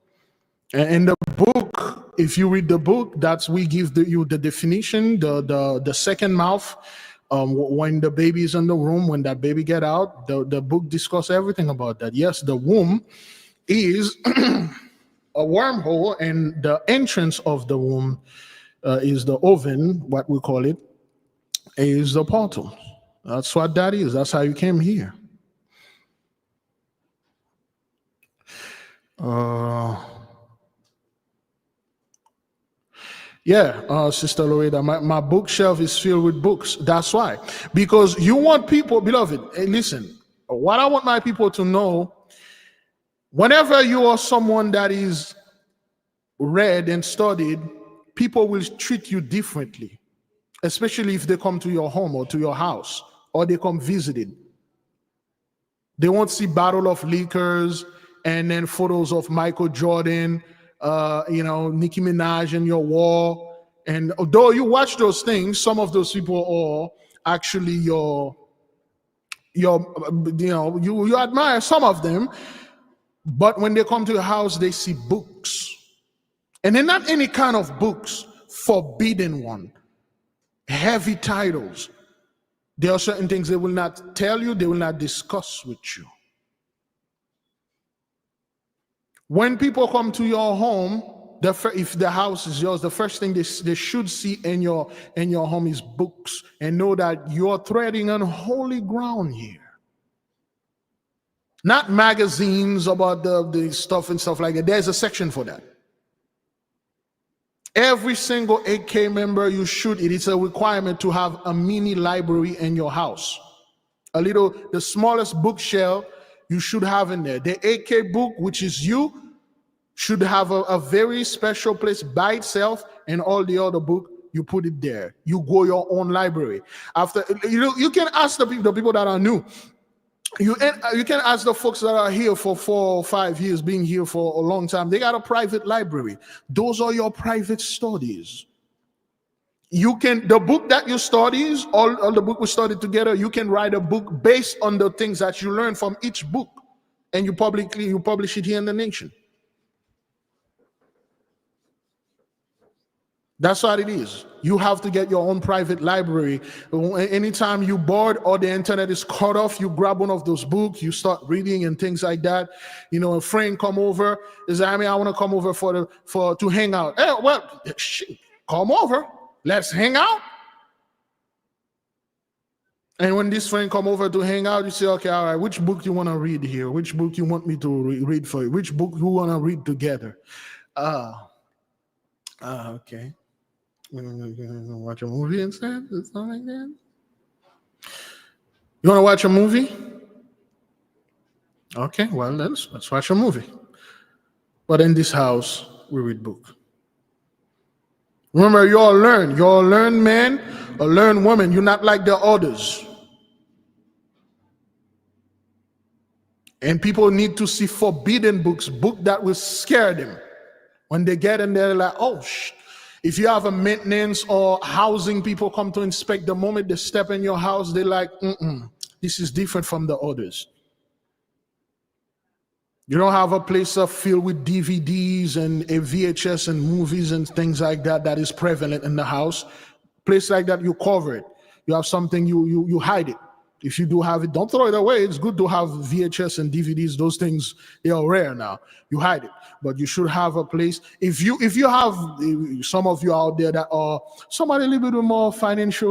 And in the book, if you read the book, we give you the definition, the second mouth, when the baby is in the womb, when that baby get out, the book discuss everything about that. Yes, the womb is a wormhole, and the entrance of the womb is the oven, what we call it, is the portal. That's what that is. That's how you came here. Sister Loretta, my bookshelf is filled with books. That's why. Because you want people, beloved, hey, listen, what I want my people to know, whenever you are someone that is read and studied, people will treat you differently, especially if they come to your home or to your house, or they come visited. They won't see bottle of liquors and then photos of Michael Jordan, Nicki Minaj in your wall. And although you watch those things, some of those people are actually you admire some of them, but when they come to your house, they see books. And they're not any kind of books, forbidden one, heavy titles. There are certain things they will not tell you, they will not discuss with you. When people come to your home, if the house is yours, the first thing they should see in your home is books, and know that you're treading on holy ground here. Not magazines about the stuff and stuff like that. There's a section for that. Every single 8K member, it is a requirement to have a mini library in your house. The smallest bookshelf you should have in there. The 8K book, which is you, should have a very special place by itself, and all the other book, you put it there. You go your own library. After you can ask the people that are new. You can ask the folks that are here for 4 or 5 years, being here for a long time. They got a private library. Those are your private studies. The book that you studies, all the book we studied together, you can write a book based on the things that you learn from each book, and you publish it here in the nation. That's what it is. You have to get your own private library. Anytime you're bored or the internet is cut off, you grab one of those books, you start reading and things like that. A friend come over, I want to come over to hang out. Hey, well, come over. Let's hang out. And when this friend come over to hang out, you say, okay, all right, which book you want to read here? Which book you want me to read for you? Which book you want to read together? Okay. Watch a movie instead? It's not like that. You want to watch a movie? Okay, well, let's watch a movie. But in this house, we read book. Remember, you're a learned man, a learned woman. You're not like the others. And people need to see forbidden books, book that will scare them. When they get in there, they're like, oh, if you have a maintenance or housing people come to inspect, the moment they step in your house, they're like, this is different from the others. You don't have a place filled with DVDs and a VHS and movies and things like that is prevalent in the house. Place like that, you cover it. You have something, you hide it. If you do have it, don't throw it away. It's good to have VHS and DVDs. Those things, they are rare now. You hide it, but you should have a place. If you have some of you out there that are somebody a little bit more financially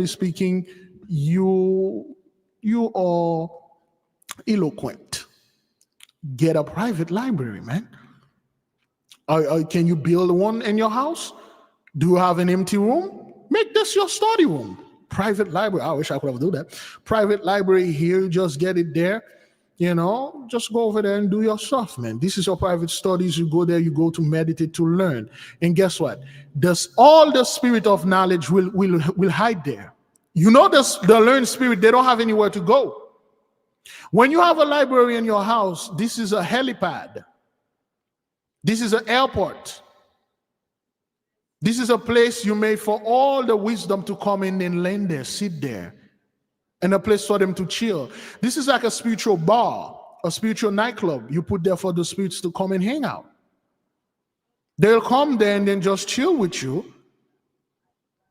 speaking, you are eloquent. Get a private library, man. Can you build one in your house? Do you have an empty room? Make this your study room. Private library. I wish I could have do that. Private library here, you just get it there. Just go over there and do your stuff, man. This is your private studies. You go there, you go to meditate, to learn. And guess what? All the spirit of knowledge will hide there. The learned spirit, they don't have anywhere to go. When you have a library in your house, this is a helipad. This is an airport. This is a place you made for all the wisdom to come in and land there, sit there, and a place for them to chill. This is like a spiritual bar, a spiritual nightclub you put there for the spirits to come and hang out. They'll come there and then just chill with you.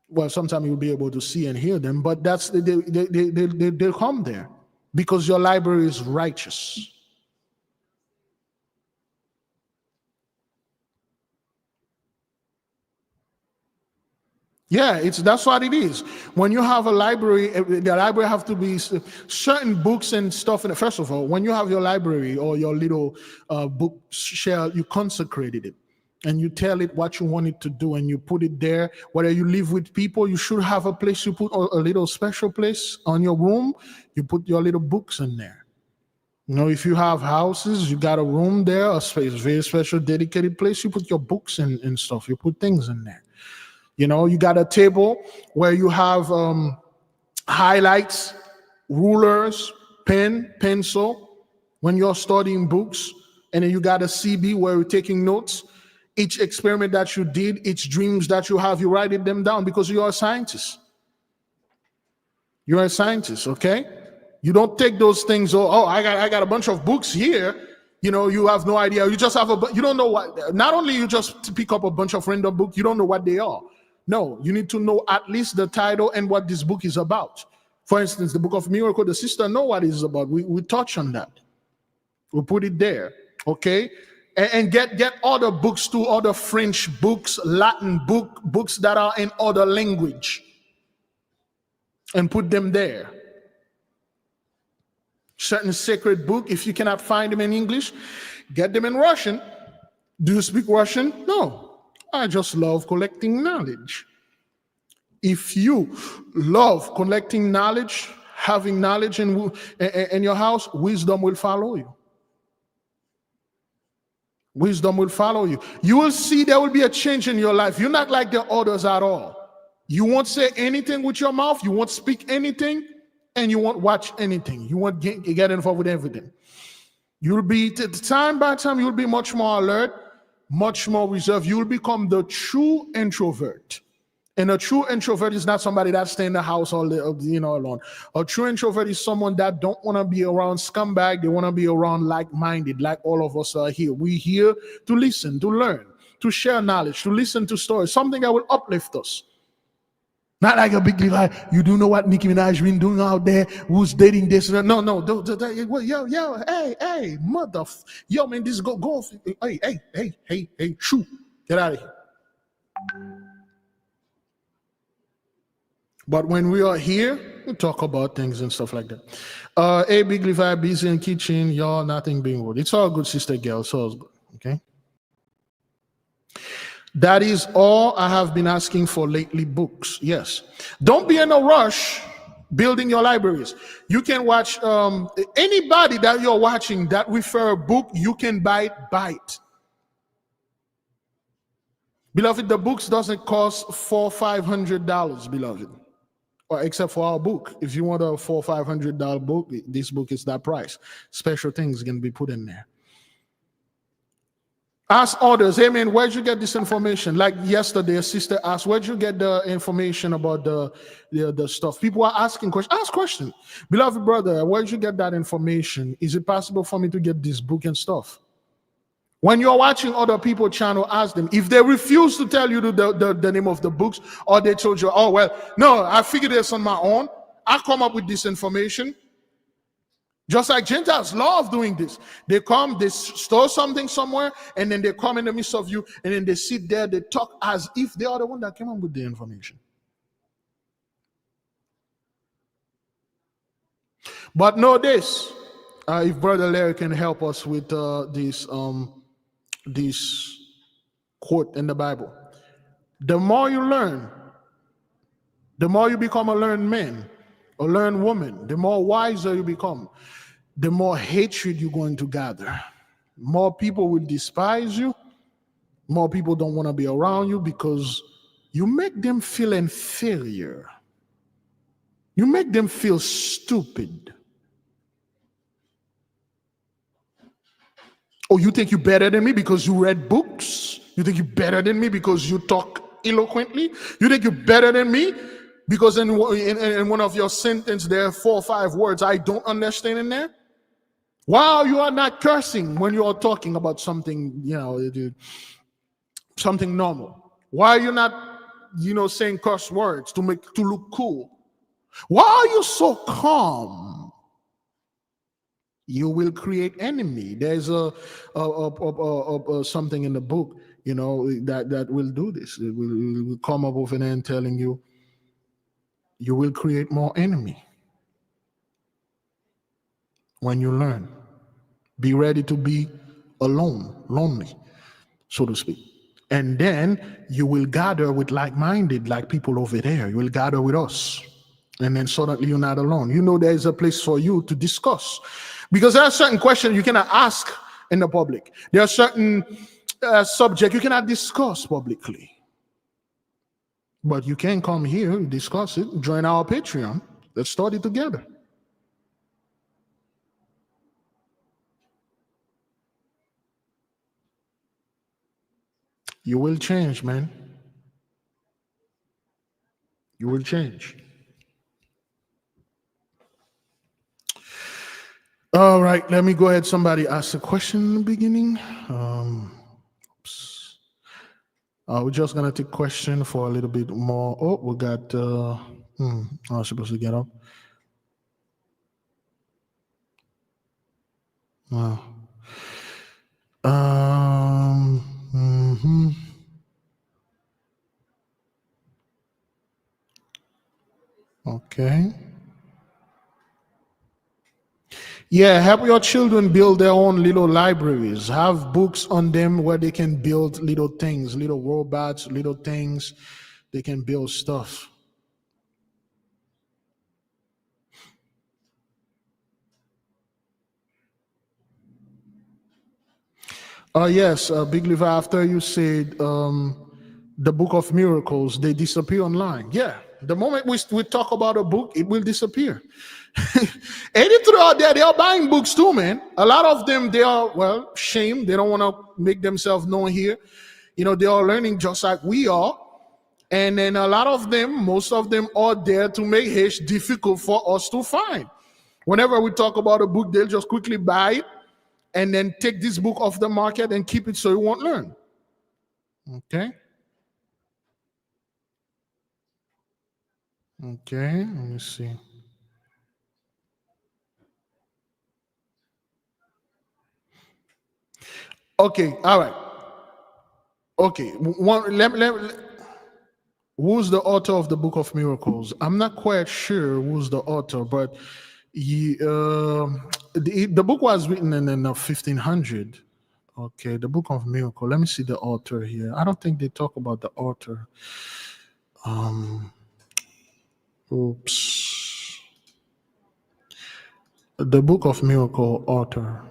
Well, sometimes you'll be able to see and hear them, but they'll come there because your library is righteous. Yeah, that's what it is. When you have a library, the library have to be certain books and stuff. And first of all, when you have your library or your little book shelf, you consecrated it and you tell it what you want it to do and you put it there. Whether you live with people, you should have a place you put a little special place on your room. You put your little books in there. If you have houses, you got a room there, a space, very special, dedicated place. You put your books and stuff. You put things in there. You got a table where you have highlights, rulers, pen, pencil, when you're studying books. And then you got a CB where you're taking notes. Each experiment that you did, each dreams that you have, you write them down because you're a scientist. You're a scientist, okay? You don't take those things, I got a bunch of books here. You have no idea. You just have you don't know what, not only you just pick up a bunch of random books, you don't know what they are. No, you need to know at least the title and what this book is about. For instance, the Book of Miracle, the sister know what it is about. We touch on that. We put it there, okay? And get other books too, other French books, Latin books that are in other language. And put them there. Certain sacred book, if you cannot find them in English, get them in Russian. Do you speak Russian? No. I just love collecting knowledge. If you love collecting knowledge, having knowledge in your house, wisdom will follow you. Wisdom will follow you. You will see there will be a change in your life. You're not like the others at all. You won't say anything with your mouth. You won't speak anything. And you won't watch anything. You won't get involved with everything. You'll be, time by time, you'll be much more alert, much more reserved. You'll become the true introvert. And a true introvert is not somebody that stays in the house all day, alone. A true introvert is someone that don't want to be around scumbag. They want to be around like-minded, like all of us are here. We're here to listen, to learn, to share knowledge, to listen to stories, something that will uplift us. Not like a big Levi. You do know what Nicki Minaj been doing out there? Who's dating this? No. Hey, mother. Yo, man, this go. Hey, shoot. Get out of here. But when we are here, we talk about things and stuff like that. Hey, Big Levi, busy in kitchen. Y'all, nothing being rude. It's all good, sister girl. It's all good. Okay. That is all I have been asking for lately, books. Yes. Don't be in a rush building your libraries. You can watch anybody that you're watching that refer a book, you can buy it. Beloved, the books doesn't cost $400-500, beloved. Or except for our book. If you want a $400-500 book, this book is that price. Special things can be put in there. Ask others, hey man, where'd you get this information? Like yesterday, a sister asked, where'd you get the information about the stuff? People are asking questions. Ask questions. Beloved brother, where'd you get that information? Is it possible for me to get this book and stuff? When you're watching other people's channel, ask them. If they refuse to tell you the name of the books, or they told you, oh, well, no, I figured this on my own. I come up with this information. Just like Gentiles love doing this. They come, they store something somewhere, and then they come in the midst of you, and then they sit there, they talk as if they are the one that came up with the information. But know this, if Brother Larry can help us with this quote in the Bible. The more you learn, The more you become a learned man, a learned woman, the more wiser you become, the more hatred you're going to gather. More people will despise you. More people don't want to be around you because you make them feel inferior. You make them feel stupid. Oh, you think you're better than me because you read books? You think you're better than me because you talk eloquently? You think you're better than me because in one of your sentences there are 4 or 5 words I don't understand in there? Wow, you are not cursing when you are talking about something, something normal. Why are you not, saying curse words to look cool? Why are you so calm? You will create enemy. There's something in the book, that will do this. It will come up with an end telling you, you will create more enemy when you learn. Be ready to be alone, lonely, so to speak. And then you will gather with like-minded, like people over there. You will gather with us. And then suddenly you're not alone. There's a place for you to discuss. Because there are certain questions you cannot ask in the public. There are certain subjects you cannot discuss publicly. But you can come here, discuss it, join our Patreon. Let's study together. You will change, man. You will change. All right, let me go ahead. Somebody asked a question in the beginning. We're just going to take question for a little bit more. Oh, we got, I was supposed to get up. Wow. Okay. Yeah, help your children build their own little libraries. Have books on them where they can build little things, little robots, little things. They can build stuff. Yes, Big Levi, after you said the Book of Miracles, they disappear online. Yeah, the moment we talk about a book, it will disappear. Anything out there, they are buying books too, man. A lot of them, they are, shamed. They don't want to make themselves known here. They are learning just like we are. And then a lot of them, most of them are there to make it difficult for us to find. Whenever we talk about a book, they'll just quickly buy it and then take this book off the market and keep it so you won't learn. Okay. Okay, let me see. Okay, all right. Okay, who's the author of the Book of Miracles? I'm not quite sure who's the author, but the book was written in 1500. Okay, the Book of Miracle. Let me see the author here. I don't think they talk about the author. Oops. The Book of Miracle author.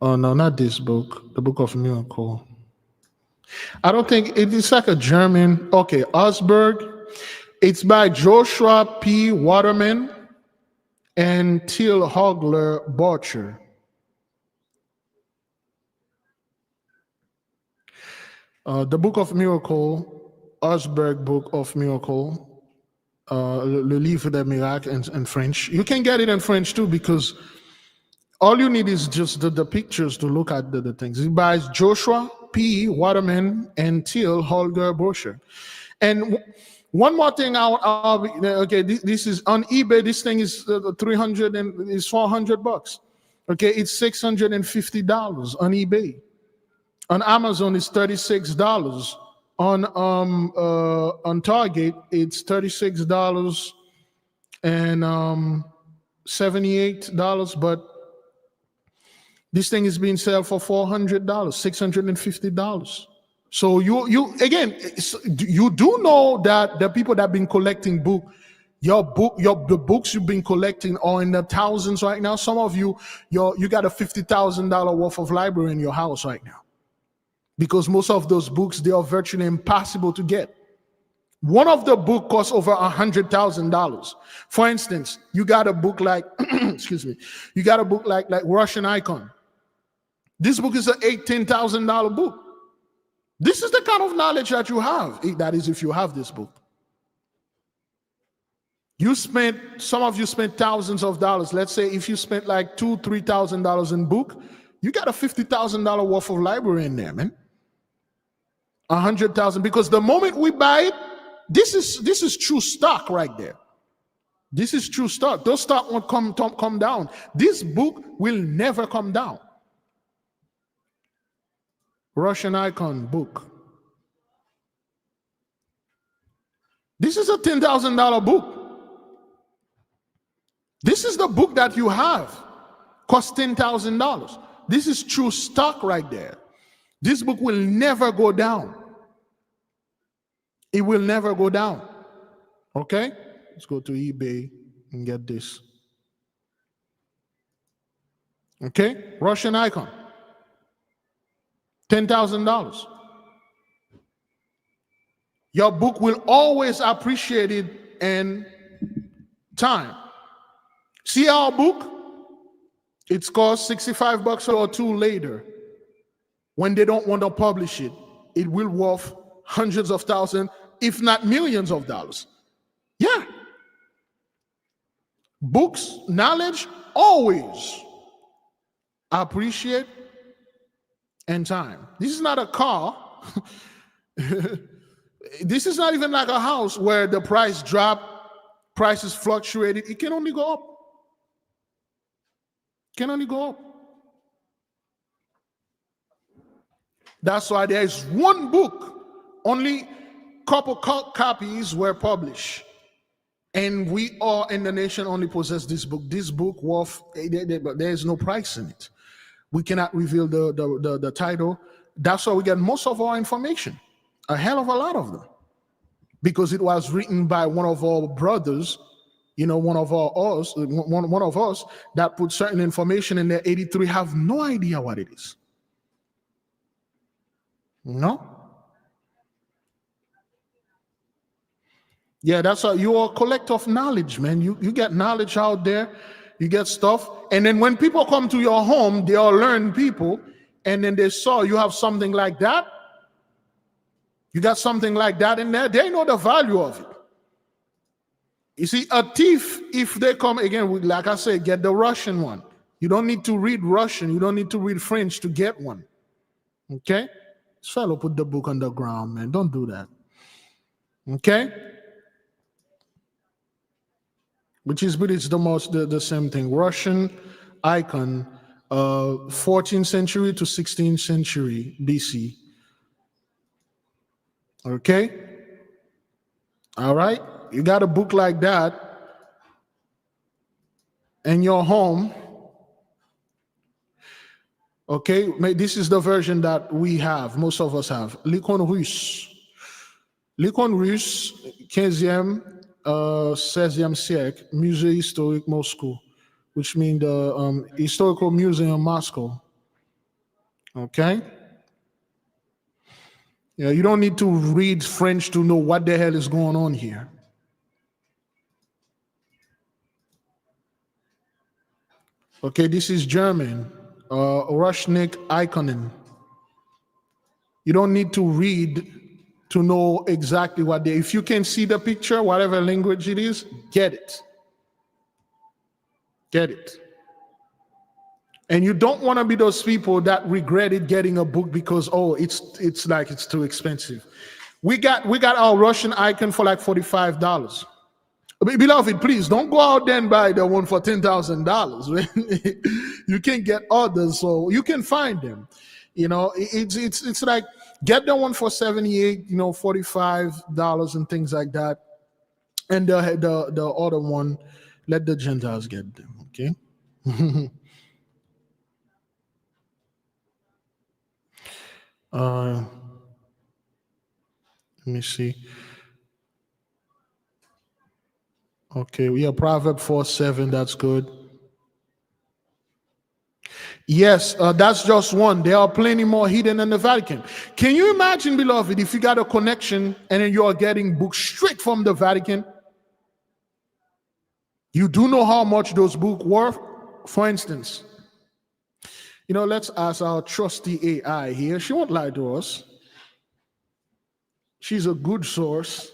Oh, no, not this book. The Book of Miracle. I don't think it's like a German. Okay, Augsburg. It's by Joshua P. Waterman and Till Hogler Borcher. The Book of Miracle, Augsburg Book of Miracle, Le Livre des Miracles in French. You can get it in French too, because all you need is just the pictures to look at the things. It by Joshua P. Waterman and Till Holger Borcher. And one more thing, okay, this is on eBay. This thing is $400. Okay, it's $650 on eBay. On Amazon, it's $36. On Target, it's $36 and $78. But this thing is being sold for $400, $650. So you again, you do know that the people that have been collecting the books you've been collecting are in the thousands right now. Some of you got a $50,000 worth of library in your house right now, because most of those books, they are virtually impossible to get. One of the book costs over $100,000. For instance, you got a book like excuse me, you got a book like Russian Icon. This book is an $18,000 book. This is the kind of knowledge that you have. That is, if you have this book. Some of you spent thousands of dollars. Let's say if you spent like $2,000-$3,000 in book, you got a $50,000 worth of library in there, man. 100,000, because the moment we buy it, this is true stock right there. This is true stock. Those stock won't come down. This book will never come down. Russian Icon book. This is a $10,000 book. This is the book that you have. Cost $10,000. This is true stock right there. This book will never go down. It will never go down. Okay? Let's go to eBay and get this. Okay? Russian Icon. $10,000. Your book will always appreciate it in time. See our book? It's cost $65 or $2 later. When they don't want to publish it, it will worth hundreds of thousands, if not millions of dollars. Yeah. Books, knowledge, always appreciate in time. This is not a car. This is not even like a house where the price drop, prices fluctuated. It can only go up. Can only go up. That's why there is one book, only couple copies were published, and we all in the nation only possess this book. This book worth, there is no price in it. We cannot reveal the title. That's why we get most of our information, a hell of a lot of them, because it was written by one of our brothers. One of us that put certain information in there. 83 have no idea what it is. No? Yeah, that's how you are a collector of knowledge, man. You get knowledge out there, you get stuff. And then when people come to your home, they are learned people, and then they saw you have something like that. You got something like that in there, they know the value of it. You see, a thief, if they come again, like I said, get the Russian one. You don't need to read Russian. You don't need to read French to get one. Okay? This fellow put the book on the ground, man. Don't do that. Okay? But it's the same thing. Russian Icon, 14th century to 16th century BC. Okay? All right? You got a book like that in your home. Okay, this is the version that we have, most of us have. L'icône russe. L'icône russe, 15e, 16e siècle, Musée historique Moscow, which means the historical museum Moscow. Okay? Yeah, you don't need to read French to know what the hell is going on here. Okay, this is German, Rushnik Ikonen. You don't need to read to know exactly what if you can see the picture, whatever language it is, get it. Get it. And you don't want to be those people that regretted getting a book because, it's too expensive. We got our Russian Icon for like $45. Beloved, please don't go out there and buy the one for $10,000. You can get others, so you can find them. It's like get the one for $78, $45 and things like that, and the other one, let the Gentiles get them. Okay. Let me see. Okay, yeah, Proverb 4:7, that's good. Yes, that's just one. There are plenty more hidden in the Vatican. Can you imagine, beloved, if you got a connection and then you're getting books straight from the Vatican? You do know how much those books worth? For instance, let's ask our trusty AI here. She won't lie to us. She's a good source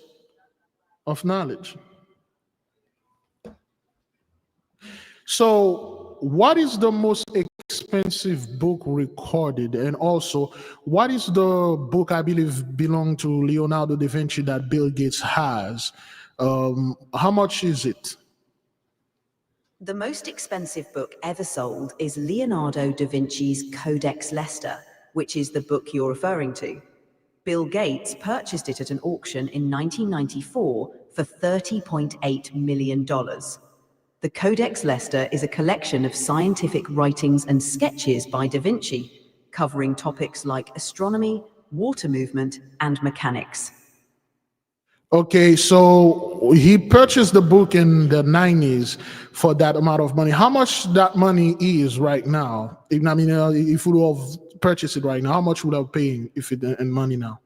of knowledge. So, what is the most expensive book recorded? And also, what is the book I believe belonged to Leonardo da Vinci that Bill Gates has? How much is it? The most expensive book ever sold is Leonardo da Vinci's Codex Leicester, which is the book you're referring to. Bill Gates purchased it at an auction in 1994 for $30.8 million. The Codex Leicester is a collection of scientific writings and sketches by Da Vinci, covering topics like astronomy, water movement, and mechanics. Okay, so he purchased the book in the 90s for that amount of money. How much that money is right now? If we would have purchased it right now, how much would I have paid if it in money now?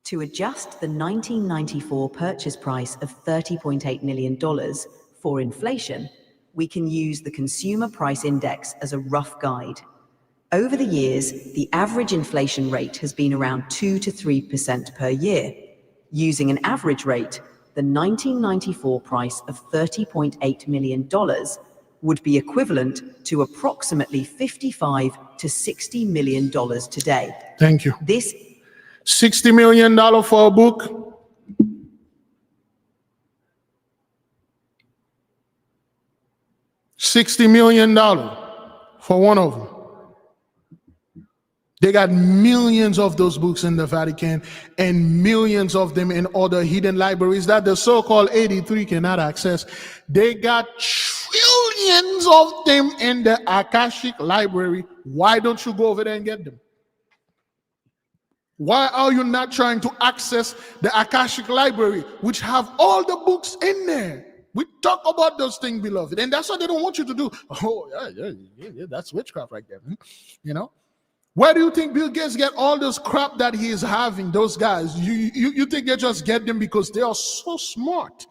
To adjust the 1994 purchase price of $30.8 million for inflation, we can use the Consumer Price Index as a rough guide. Over the years, the average inflation rate has been around 2 to 3% per year. Using an average rate, the 1994 price of $30.8 million would be equivalent to approximately $55 to $60 million today. Thank you. This $60 million for a book? $60 million for one of them. They got millions of those books in the Vatican and millions of them in other hidden libraries that the so-called 83 cannot access. They got trillions of them in the Akashic library. Why don't you go over there and get them? Why are you not trying to access the Akashic library, which have all the books in there? We talk about those things, beloved, and that's what they don't want you to do. Oh, yeah, that's witchcraft right there. Where do you think Bill Gates get all this crap that he is having, those guys? You think they just get them because they are so smart?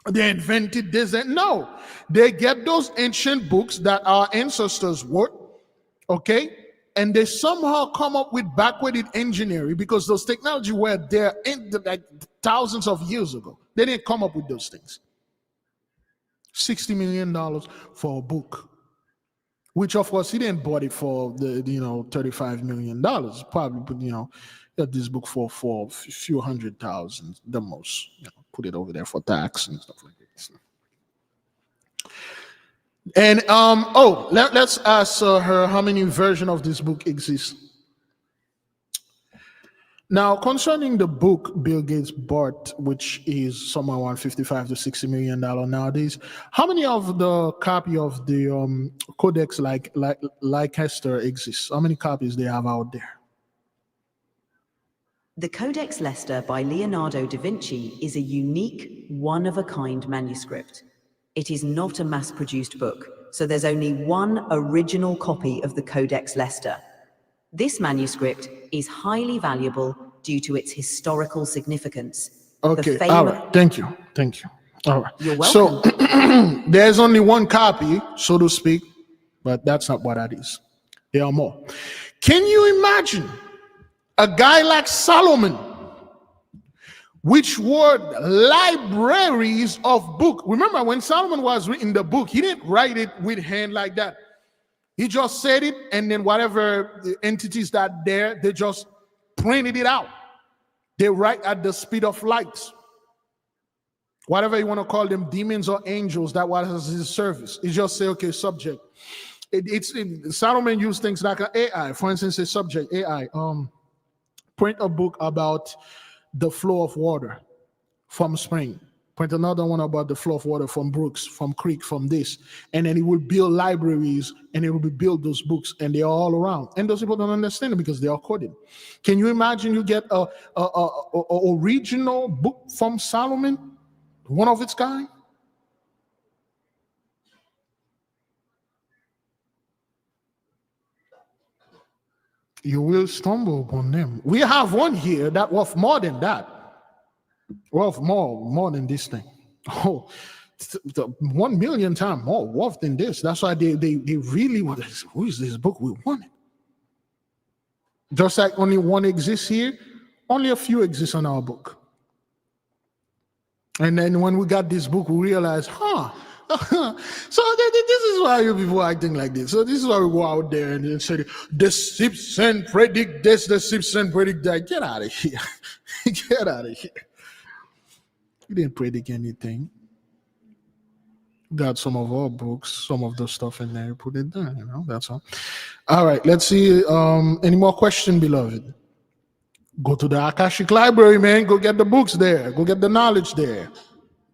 They invented this and no. They get those ancient books that our ancestors wrote, okay? And they somehow come up with backwarded engineering because those technology were there like thousands of years ago. They didn't come up with those things. $60 million for a book. Which, of course, he didn't bought it for the $35 million. Probably, got this book for a few $100,000, the most. Put it over there for tax and stuff like this. And let's ask her how many versions of this book exist. Now, concerning the book Bill Gates bought, which is somewhere around $55 to $60 million nowadays, how many of the copy of the Codex Leicester exists? How many copies they have out there? The Codex Leicester by Leonardo da Vinci is a unique, one-of-a-kind manuscript. It is not a mass-produced book, so there's only one original copy of the Codex Leicester. This manuscript is highly valuable due to its historical significance. Okay, all right. Thank you. All right. You're welcome. So there's only one copy, so to speak, but that's not what that is. There are more. Can you imagine a guy like Solomon, which were libraries of book? Remember, when Solomon was writing the book, he didn't write it with hand like that. He just said it, and then whatever the entities that there, they just printed it out. They write at the speed of light. Whatever you want to call them, demons or angels, that was his service. He just say, okay, subject. Solomon used things like an AI. For instance, a subject, AI, print a book about the flow of water from spring. print another one about the flow of water from brooks, from creek, from this. And then he will build libraries and he will build those books and they are all around. And those people don't understand it because they are coded. Can you imagine you get a original book from Solomon, one of its kind? You will stumble upon them. We have one here that worth more than that. Worth more than this thing. Oh, 1 million times more worth than this. That's why they really want this. Who is this book? We want it. Just like only one exists here, only a few exist on our book. And then when we got this book, we realized, so this is why you people are acting like this. So this is why we go out there and say, the ships and predict this, the ships and predict that. Get out of here. Get out of here. We didn't predict anything. Got some of our books, some of the stuff in there, put it there, that's all. All right, let's see. Any more questions, beloved? Go to the Akashic Library, man. Go get the books there. Go get the knowledge there.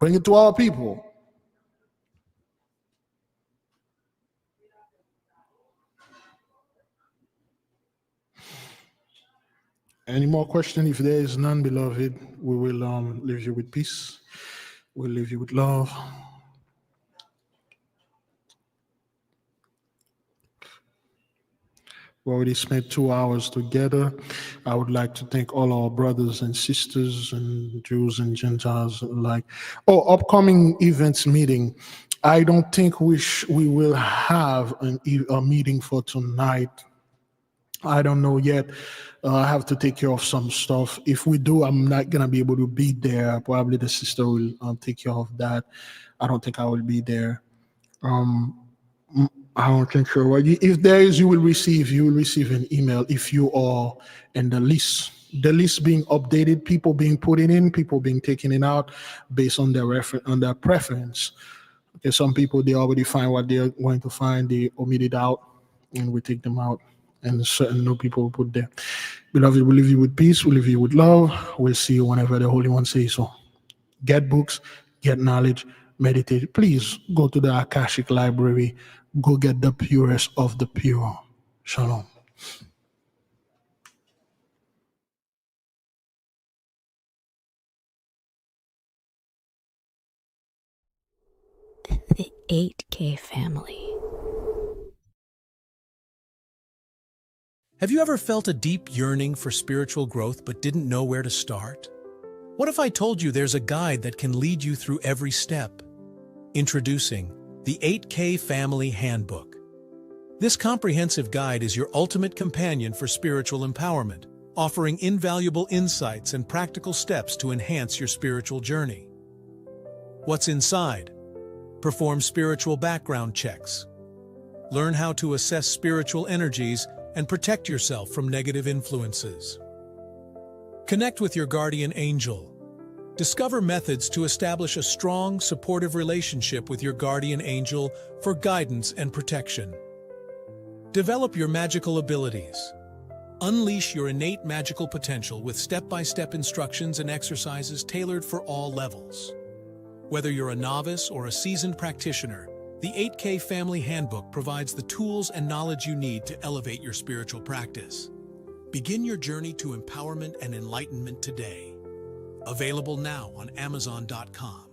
Bring it to our people. Any more questions? If there is none, beloved, we will leave you with peace. We'll leave you with love. We already spent 2 hours together. I would like to thank all our brothers and sisters and Jews and Gentiles alike. Upcoming events meeting. I don't think we will have a meeting for tonight. I don't know yet. I have to take care of some stuff. If we do, I'm not going to be able to be there. Probably the sister will take care of that. I don't think I will be there. I don't think so. If there is, you will receive an email if you are in the list. The list being updated, people being put in, people being taken in out based on their preference. Okay, some people, they already find what they're going to find. They omit it out and we take them out. And certain new people will put there. Beloved, we leave you with peace. We leave you with love. We'll see you whenever the Holy One says so. Get books, get knowledge, meditate. Please go to the Akashic Library. Go get the purest of the pure. Shalom. The 8K family. Have you ever felt a deep yearning for spiritual growth but didn't know where to start? What if I told you there's a guide that can lead you through every step? Introducing the 8K Family Handbook. This comprehensive guide is your ultimate companion for spiritual empowerment, offering invaluable insights and practical steps to enhance your spiritual journey. What's inside? Perform spiritual background checks. Learn how to assess spiritual energies and protect yourself from negative influences. Connect with your guardian angel. Discover methods to establish a strong, supportive relationship with your guardian angel for guidance and protection. Develop your magical abilities. Unleash your innate magical potential with step-by-step instructions and exercises tailored for all levels. Whether you're a novice or a seasoned practitioner, the 8K Family Handbook provides the tools and knowledge you need to elevate your spiritual practice. Begin your journey to empowerment and enlightenment today. Available now on Amazon.com.